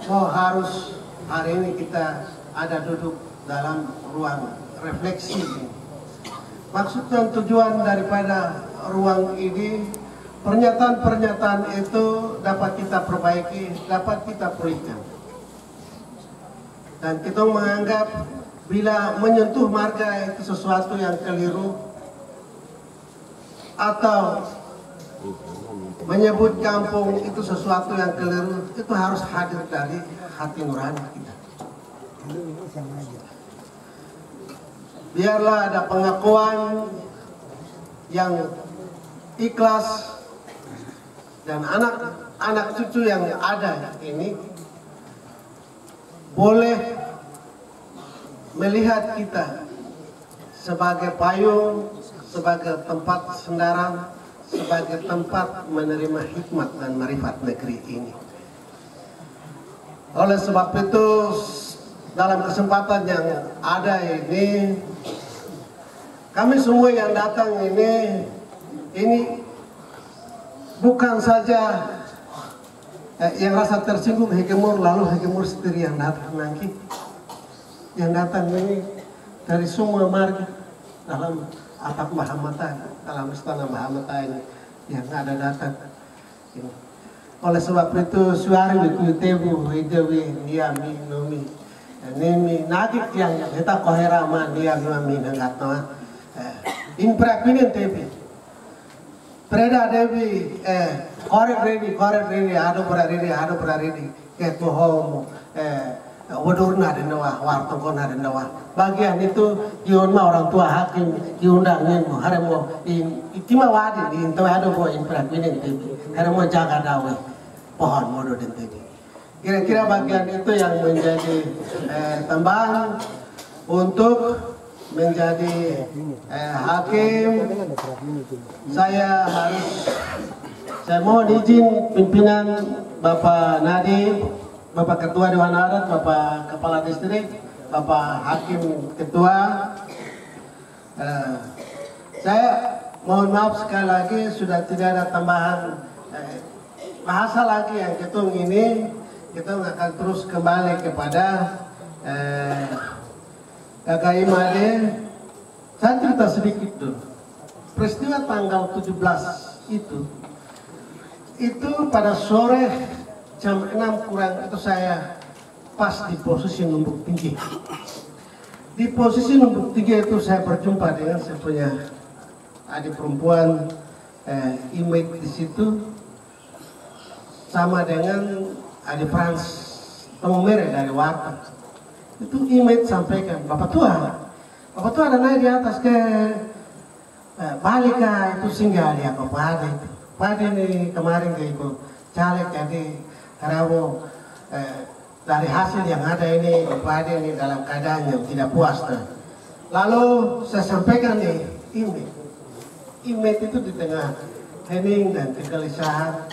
Harus hari ini kita ada duduk dalam ruang refleksi. Maksud dan tujuan daripada ruang ini, pernyataan-pernyataan itu dapat kita perbaiki, dapat kita pulihkan. Dan kita menganggap bila menyentuh marga itu sesuatu yang keliru atau menyebut kampung itu sesuatu yang keliru, itu harus hadir dari hati nurani kita. Biarlah ada pengakuan yang ikhlas dan anak-anak cucu yang ada ini boleh melihat kita sebagai payung, sebagai tempat sendaran, sebagai tempat menerima hikmat dan marifat negeri ini. Oleh sebab itu, dalam kesempatan yang ada ini, kami semua yang datang ini bukan saja yang rasa tersinggung hegemur lalu hegemur sendiri yang datang nanti. Yang datang ini dari semua marga dalam atap Mahamata, dalam istana Mahamata ini yang ada datang. Oleh sebab itu suari tebu hidewi niami nomi nemi nagik yang kita koheraman dia nomi nangatno imprakinin tebi preda devi korek ready ado beraredi ke tohom wadurna dan nawa wartongkona dan nawa bagian itu kion ma orang tua hakim kiundangin mo haremo itima wadi di into ado bo imprakinin tebi haremo jaga dawe pohon modo dan tebi. Kira-kira bagian itu yang menjadi tambahan untuk menjadi hakim. Saya mohon izin pimpinan Bapak Nadi, Bapak Ketua Dewan Adat, Bapak Kepala Distrik, Bapak Hakim Ketua. Saya mohon maaf sekali lagi sudah tidak ada tambahan bahasa lagi yang ketung ini. Kita akan terus kembali kepada Kakak Imade. Saya cerita sedikit dulu. Peristiwa tanggal 17 itu pada sore jam 6 kurang itu saya pas di posisi Numbuk Tinggi. Di posisi Numbuk Tinggi itu saya berjumpa dengan saya punya adik perempuan image di situ sama dengan adik Frans Tomomere dari Warta. Itu image sampaikan, Bapak Tua ada naik di atas ke Balika itu singgah dia ke Pade ini kemarin ke Ibu caleg jadi Karawo dari hasil yang ada ini Pade ini dalam keadaan yang tidak puas. Lalu saya sampaikan nih image itu di tengah hening dan kegelisahan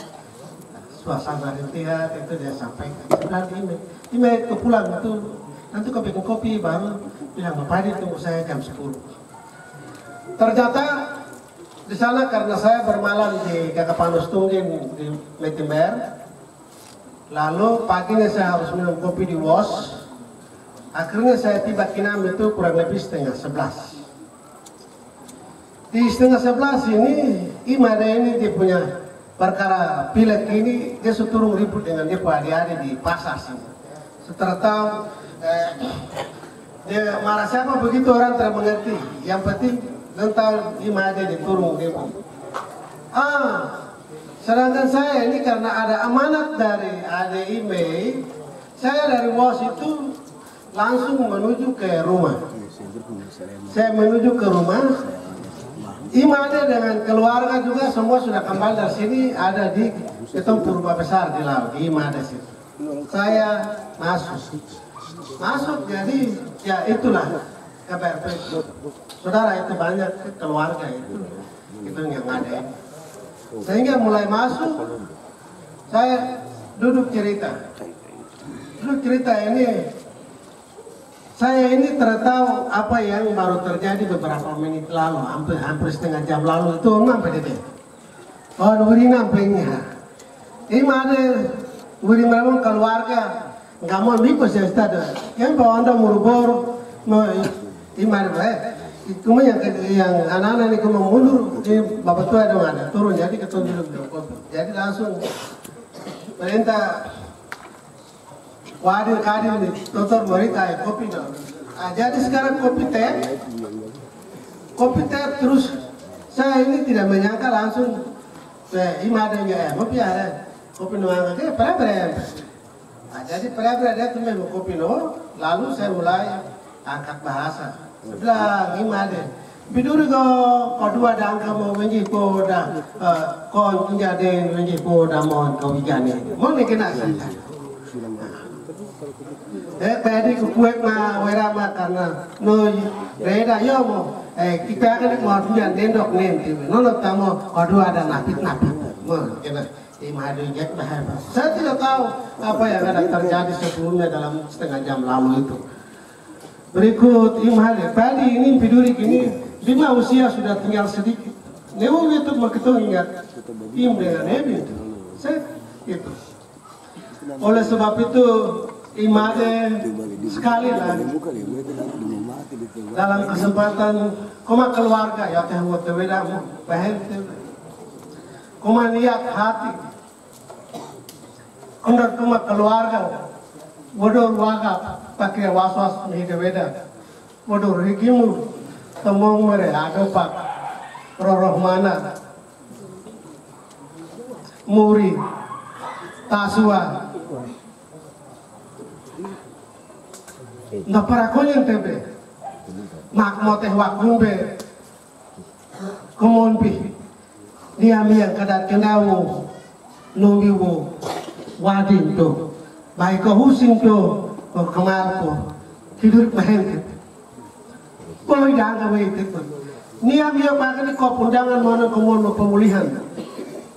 suasana rintihan itu dia sampaikan. Sebenarnya image kepulang itu nanti kopi ke kopi baru bilang Pade tunggu saya jam 10. Ternyata di sana karena saya bermalam di Kakapanus Tunggin di Metimber, lalu paginya saya harus minum kopi di WOS. Akhirnya saya tiba Kinam itu kurang lebih setengah 11. Di setengah 11 ini Imada ini dia punya perkara pilek ini dia seturung ribut dengan dia adik-adik di pasar sini. Setelah tahu dia marah siapa begitu orang tidak mengerti. Yang penting tentang Imada diturung dia. Sedangkan saya ini karena ada amanat dari Ade Ime, saya dari WOS itu langsung menuju ke rumah. Saya menuju ke rumah. Imada dengan keluarga juga semua sudah kembali dari sini ada di Ketong Purba Besar di Laut di Imada situ. Saya masuk jadi ya itulah KPRP. Saudara itu banyak keluarga itu yang ada. Sehingga mulai masuk saya duduk cerita ini saya ini tertahu apa yang baru terjadi beberapa menit lalu hampir setengah jam lalu itu sampai dede. Oh nuri nampingnya ini ada nuri memang keluarga nggak mau bipus ya Ustaz yang bawa anda murubor mau iman itu yang anak-anak ini mau mundur di Bapak Tua ada turun jadi ketemu duduk jadi langsung perintah wadir kadir nih tutor mereka kopi dong. Jadi sekarang kopi teh terus saya ini tidak menyangka langsung imadanya kopi ada kopi nuang ke pera. Jadi pera dia tuh mau kopi no lalu saya mulai angkat bahasa. Sebelah imade biduri ko kedua dangka mau menji ko da kon menjadi menji ko da mon kau ijane mau nih kena sih. Pedi kukuek na werama karena no reda yo mo kita kan mau tujuan dendok nen nono tamo aduh ada napit mo kena imadu jet bahaya. Saya tidak tahu apa yang ada terjadi sebelumnya dalam setengah jam lalu itu. Berikut imade pedi ini bidurik ini 5 usia sudah tinggal sedikit. Newo itu maketung ingat im dengan ebi saya itu. Oleh sebab itu Imade sekali lagi dalam kesempatan koma keluarga ya teh buat bedamu bahel koma niat hati under koma keluarga bodoh warga pakai was-was ni beda bodoh rigimu temong mere ada pak roroh mana muri tasua na para konyen tebe mak moteh wakumbe komonpi dia miang kadat kenawo nubiwo wadin to baik husing to kemarpo tidur maheng boy danga we tepo nia miang makani ko pundangan mono komono pemulihan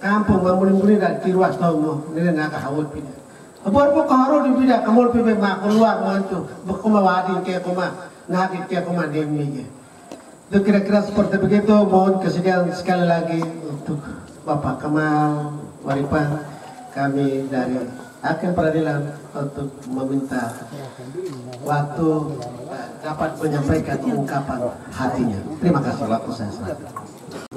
kampung mamuli-muli dan tiruas tau nile naga hawot pina Abor po kaharo di bida kamol pibe makuluar mantu berkumawadin kayak kuma nakit kayak kuma demi. Itu kira-kira seperti begitu. Mohon kesediaan sekali lagi untuk Bapak Kamal Waripan kami dari Hakim Peradilan untuk meminta waktu dapat menyampaikan ungkapan hatinya. Terima kasih waktu saya. Selamat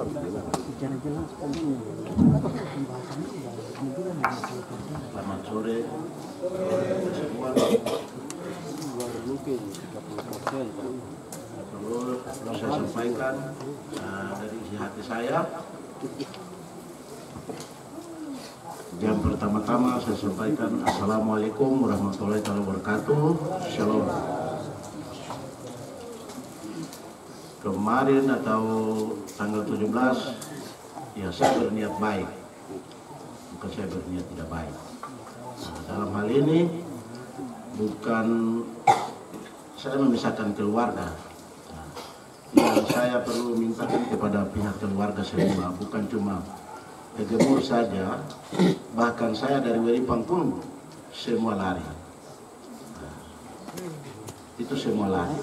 sore semua. Perlu saya sampaikan dari isi hati saya. Yang pertama-tama saya sampaikan Assalamualaikum warahmatullahi wabarakatuh. Shalom. Kemarin atau tanggal 17 ya saya berniat baik, bukan saya berniat tidak baik. Nah, dalam hal ini bukan saya memisahkan keluarga. Nah, yang saya perlu mintakan kepada pihak keluarga semua, bukan cuma Gemur saja, bahkan saya dari Weripang pun semua lari. Nah, itu semua lari.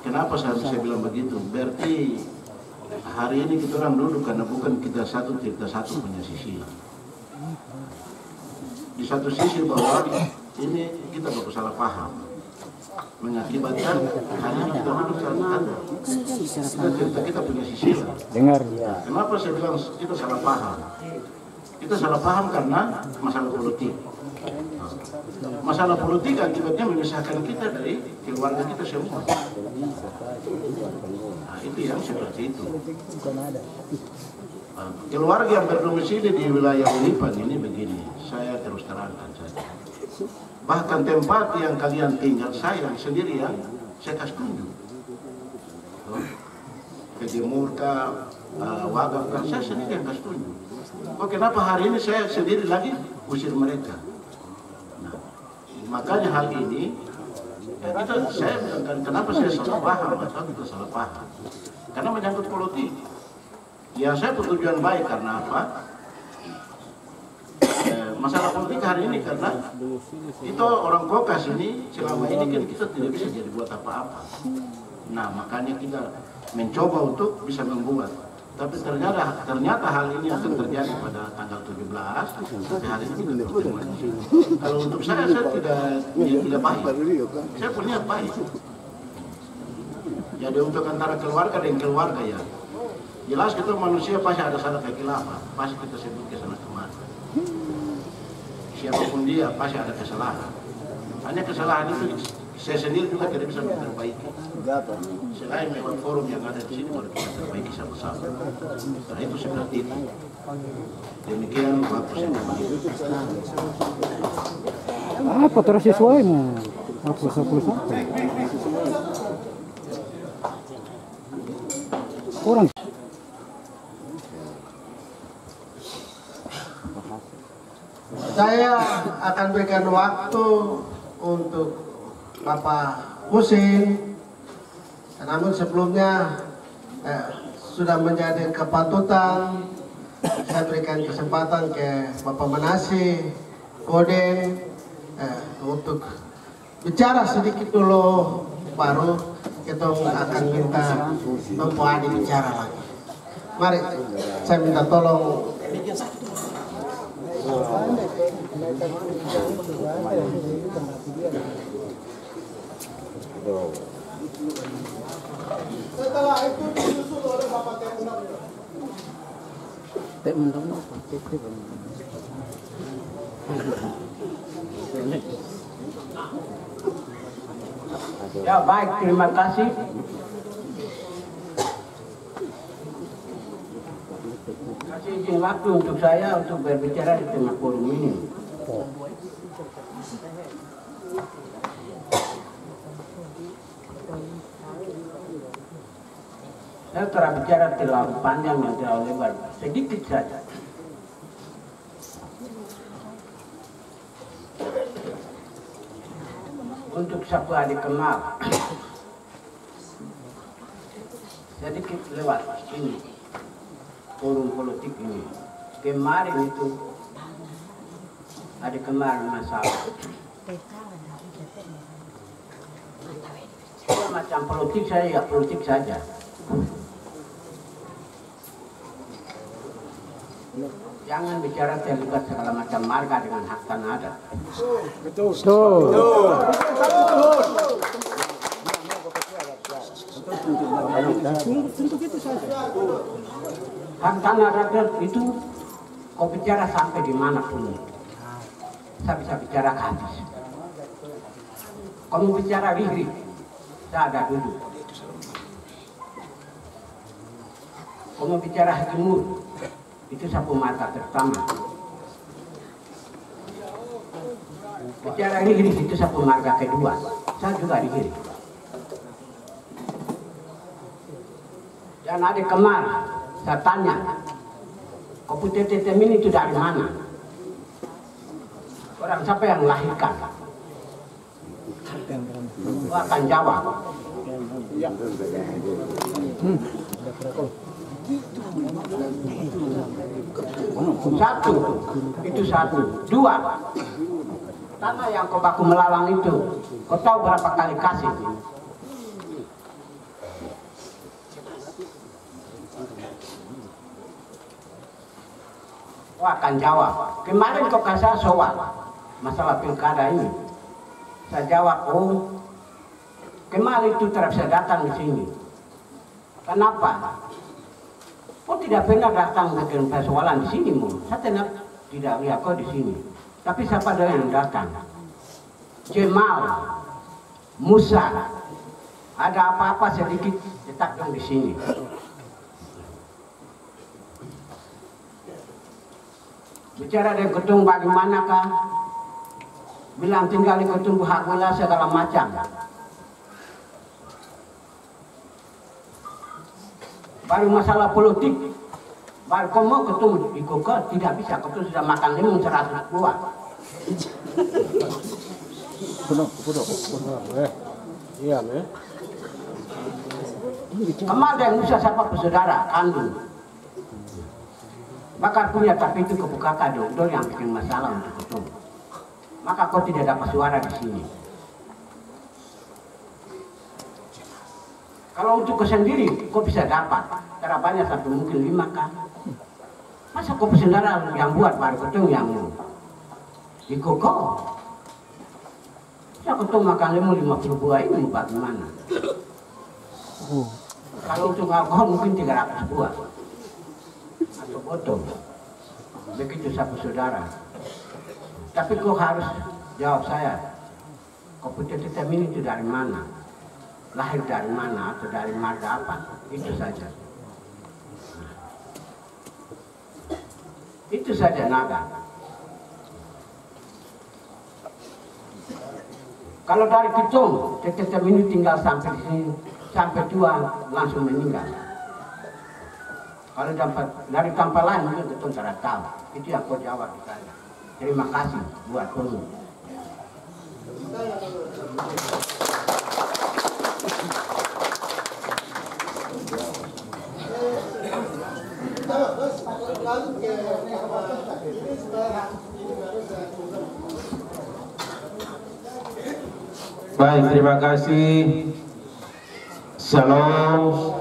Kenapa saya bisa bilang begitu? Berarti hari ini kita orang duduk karena bukan kita satu punya sisi. Di satu sisi bahwa ini kita baru salah paham, mengakibatkan hari ini kita duduk sama kita punya sisi lah. Dengar. Kenapa saya bilang kita salah paham? Kita salah paham karena masalah politik. Masalah politik akibatnya memisahkan kita dari keluarga kita semua. Nah, itu yang seperti itu. Keluarga yang berdomisili di wilayah Weripang ini begini, saya terus terangkan saja. Bahkan tempat yang kalian tinggal saya sendiri yang saya kasih tunjuk. Ke Gemur kah, Wagah kah, saya sendiri yang kasih tunjuk. Kok kenapa hari ini saya sendiri lagi usir mereka? Nah, makanya hal ini ya saya bilang kenapa saya salah paham atau kita salah paham? Karena menyangkut politik. Ya saya bertujuan baik karena apa? Masalah politik hari ini karena itu orang Kokas ini selama ini kan kita tidak bisa jadi buat apa-apa. Nah makanya kita mencoba untuk bisa membuat. Tapi ternyata hal ini akan terjadi pada tanggal 17. Tapi hari ini kita bertemu. Kalau untuk saya tidak baik. Saya punya baik. Jadi untuk antara keluarga dan keluarga ya. Jelas kita manusia pasti ada salah kekilafan. Pasti kita sebut kesalahan kemana. Siapapun dia pasti ada kesalahan. Hanya kesalahan itu saya sendiri juga tidak bisa memperbaiki. Selain lewat forum yang ada di sini baru kita perbaiki sama-sama. Nah itu seperti itu. Demikian waktu saya kembali. Apa terus sesuaimu? Apa kurang. Saya akan berikan waktu untuk Bapak Husin. Namun sebelumnya sudah menjadi kepatutan saya berikan kesempatan ke Bapak Manasi Koden untuk bicara sedikit dulu, baru kita akan minta Bapak Adi bicara lagi. Mari saya minta tolong. Setelah itu disusul oleh Bapak Ya baik, terima kasih. Kasih izin waktu untuk saya untuk berbicara di tengah forum ini. Saya telah bicara terlalu panjang dan terlalu lebar, sedikit saja. Untuk Sapu Adi Kemal, sedikit lewat ini, forum politik ini. Kemarin itu Adi Kemal masalah. Macam politik saya ya politik saja. Jangan bicara terlibat segala macam marga dengan hak tanah adat. Betul. Tentu gitu saja. Hak tanah rakyat itu kau bicara sampai di mana pun, saya bisa bicara habis. Kau mau bicara Rihri, saya ada duduk. Kau mau bicara Haji Mur, itu sapu mata pertama. Bicara Rihri itu sapu marga kedua, saya juga Rihri. Dan ada Kemar, saya tanya, Kopi Tetemin itu dari mana? Orang siapa yang melahirkan? Lu akan jawab. Satu, itu satu. Dua, tanah yang kau baku melalang itu, kau tahu berapa kali kasih? Kau akan jawab. Kemarin kau kasih soal masalah pilkada ini. Saya jawab, oh, kemarin itu tidak bisa datang di sini. Kenapa? Kau tidak pernah datang bikin persoalan di sini, Mu. Saya tidak lihat kau di sini. Tapi siapa yang datang? Cemal, Musa, ada apa-apa sedikit letak dong di sini. Bicara dengan ketum bagaimanakah? Bilang tinggal di ketum hak wilayah segala macam. Baru masalah politik, baru kau mau ketum di Google, tidak bisa, ketum sudah makan limung 100 buah. Iya, nih. Kemarin Musa siapa saudara kandung. Bakar punya tapi itu kebuka kado yang bikin masalah untuk ketum. Maka kau tidak dapat suara di sini. Kalau untuk kau sendiri, kau bisa dapat. Karena banyak sampai mungkin 5 kan. Masa kau saudara yang buat baru ketum yang dikokok. Saya ketum makan lemon 50 buah ini bagaimana? Kalau untuk alkohol mungkin 300 buah. Atau botol. Begitu sapu saudara. Tapi kau harus jawab saya. Kopi Tetemin itu dari mana? Lahir dari mana atau dari marga apa? Itu saja. Itu saja naga. Kalau dari Pitung, Tetemin ini tinggal sampai di sini, sampai tua langsung meninggal. Kalau dari tempat lain mungkin kita tidak tahu. Itu yang kau jawab di sana. Terima kasih buat kamu. Baik, terima kasih. Shalom.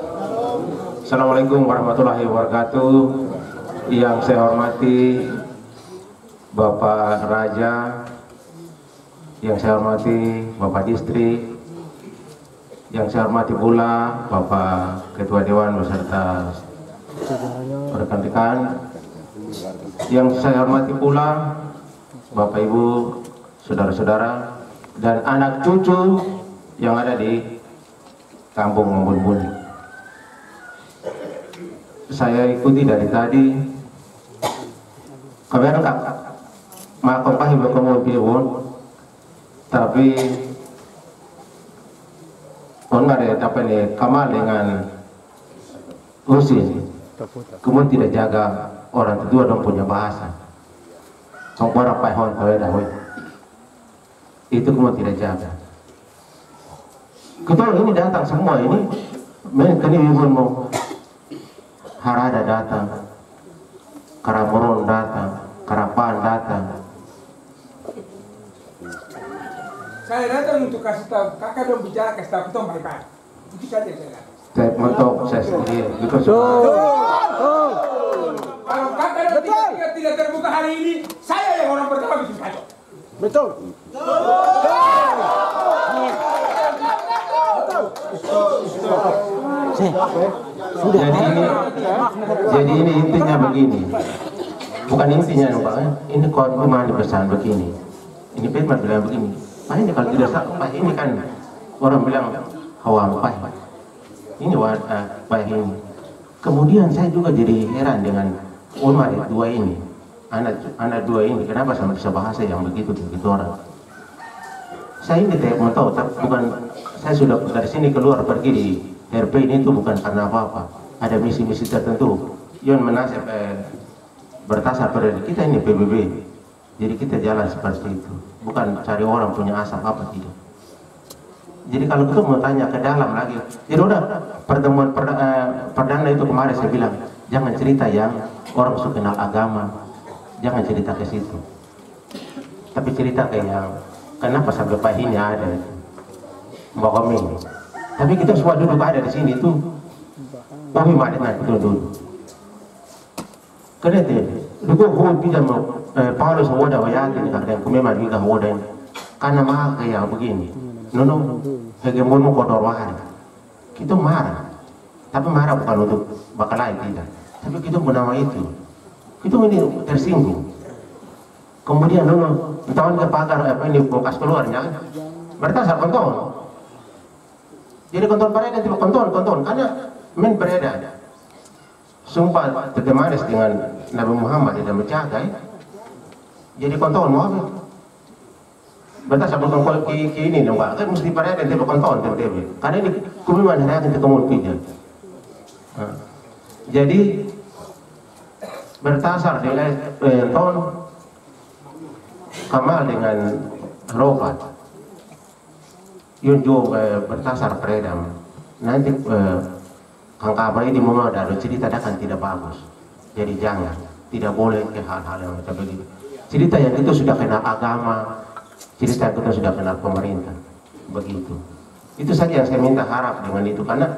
Assalamualaikum warahmatullahi wabarakatuh. Yang saya hormati Bapak Raja, yang saya hormati Bapak Distrik, yang saya hormati pula Bapak Ketua Dewan beserta rekan-rekan, yang saya hormati pula Bapak Ibu, saudara-saudara, dan anak cucu yang ada di Kampung Mumbun-Buni. Saya ikuti dari tadi. Kabar enggak? Makopah ibu kamu biwon, tapi enggak ada apa nih Kamal dengan Husin. Kemudian tidak jaga orang kedua dong punya bahasa. Orang pahon tahu itu kemudian tidak jaga. Ketua ini datang semua ini, mereka ini ibu mau. Harada datang, Karamoron datang, Karapan datang. Saya datang untuk kasih tahu, kakak dong bicara kasih tahu kita baik-baik. Itu saja saya datang. Saya mentok saya sendiri. Kalau kakak dong tidak terbuka hari ini, saya yang orang pertama bikin kacau. Betul. Jadi ini intinya begini. Bukan intinya Pak, ini cuma dipesan begini. Ini Batman bilang begini. Pak ini kalau tidak salah, Pak ini kan orang bilang hawa Pak. Ini Pak ini. Kemudian saya juga jadi heran dengan Umar dua ini, anak dua ini. Kenapa sama bahasa yang begitu orang? Saya ini tidak mau tahu, tapi bukan. Saya sudah dari sini keluar pergi di RP ini itu bukan karena apa-apa. Ada misi-misi tertentu. Yon menasib bertasar pada kita ini PBB. Jadi kita jalan seperti itu. Bukan cari orang punya asap apa tidak. Jadi kalau kita mau tanya ke dalam lagi, jadi udah pertemuan perdana itu kemarin saya bilang jangan cerita yang orang suka kenal agama, jangan cerita ke situ. Tapi cerita ke yang kenapa sampai Pak ini ada itu. Mbak Komi. Tapi kita semua duduk ada di sini itu. Kami mana duduk. Karena itu, dulu kau tidak mau Paulus wadah wayat ini karena kami mari kita wadah ini. Karena mah kayak begini. Nono, hegemon kodor wahari. Kita marah. Tapi marah bukan untuk bakal lain tidak. Tapi kita bernama itu. Kita ini tersinggung. Kemudian nono, tahun ke pagar apa ini bekas keluarnya. Bertasar konton. Jadi konton beredar itu konton karena men beredar. Sumpah tegemanis dengan Nabi Muhammad tidak mencagai. Jadi konton mau apa? Bertasar konton ke ini dong Pak. Kan mesti beredar itu konton TV. Karena ini kumiman hari akan ketemu pijat. Jadi bertasar dengan ton Kamal dengan Robat. Yun juga bertasar peredam. Nanti Kang Kabar ini mau ada cerita kan tidak bagus. Jadi jangan, tidak boleh ke hal-hal yang macam begitu. Cerita yang itu sudah kenal agama, cerita yang itu sudah kenal pemerintah, begitu. Itu saja yang saya minta harap dengan itu karena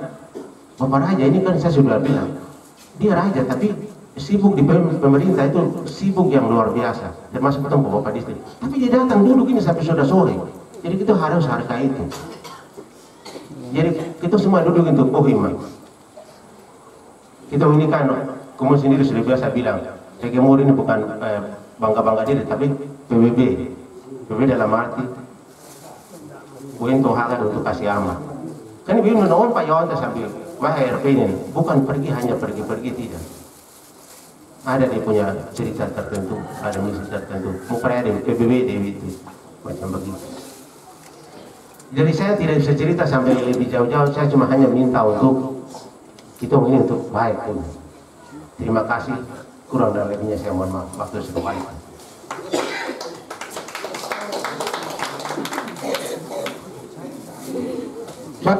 Bapak Raja ini kan saya sudah bilang dia raja tapi sibuk di pemerintah itu sibuk yang luar biasa termasuk ketemu Bapak Distrik. Tapi dia datang duduk ini sampai sudah sore. Jadi kita harus hargai itu. Jadi kita semua duduk untuk Bohima. Kita ini kan, kamu sendiri sudah biasa bilang, hegemon ini bukan bangga-bangga diri, tapi PBB. PBB dalam arti, untuk hak untuk kasih aman. Kan ibu menolong Pak Yonta sambil, wah RP ini, bukan pergi hanya pergi-pergi tidak. Ada dia punya cerita tertentu, ada misi tertentu. Mukanya ada PBB itu, macam begitu. Jadi saya tidak bisa cerita sampai lebih jauh-jauh, saya cuma hanya minta untuk kita ini untuk baik pun. Terima kasih, kurang dan lebihnya saya mohon maaf, waktu sudah baik. Pak.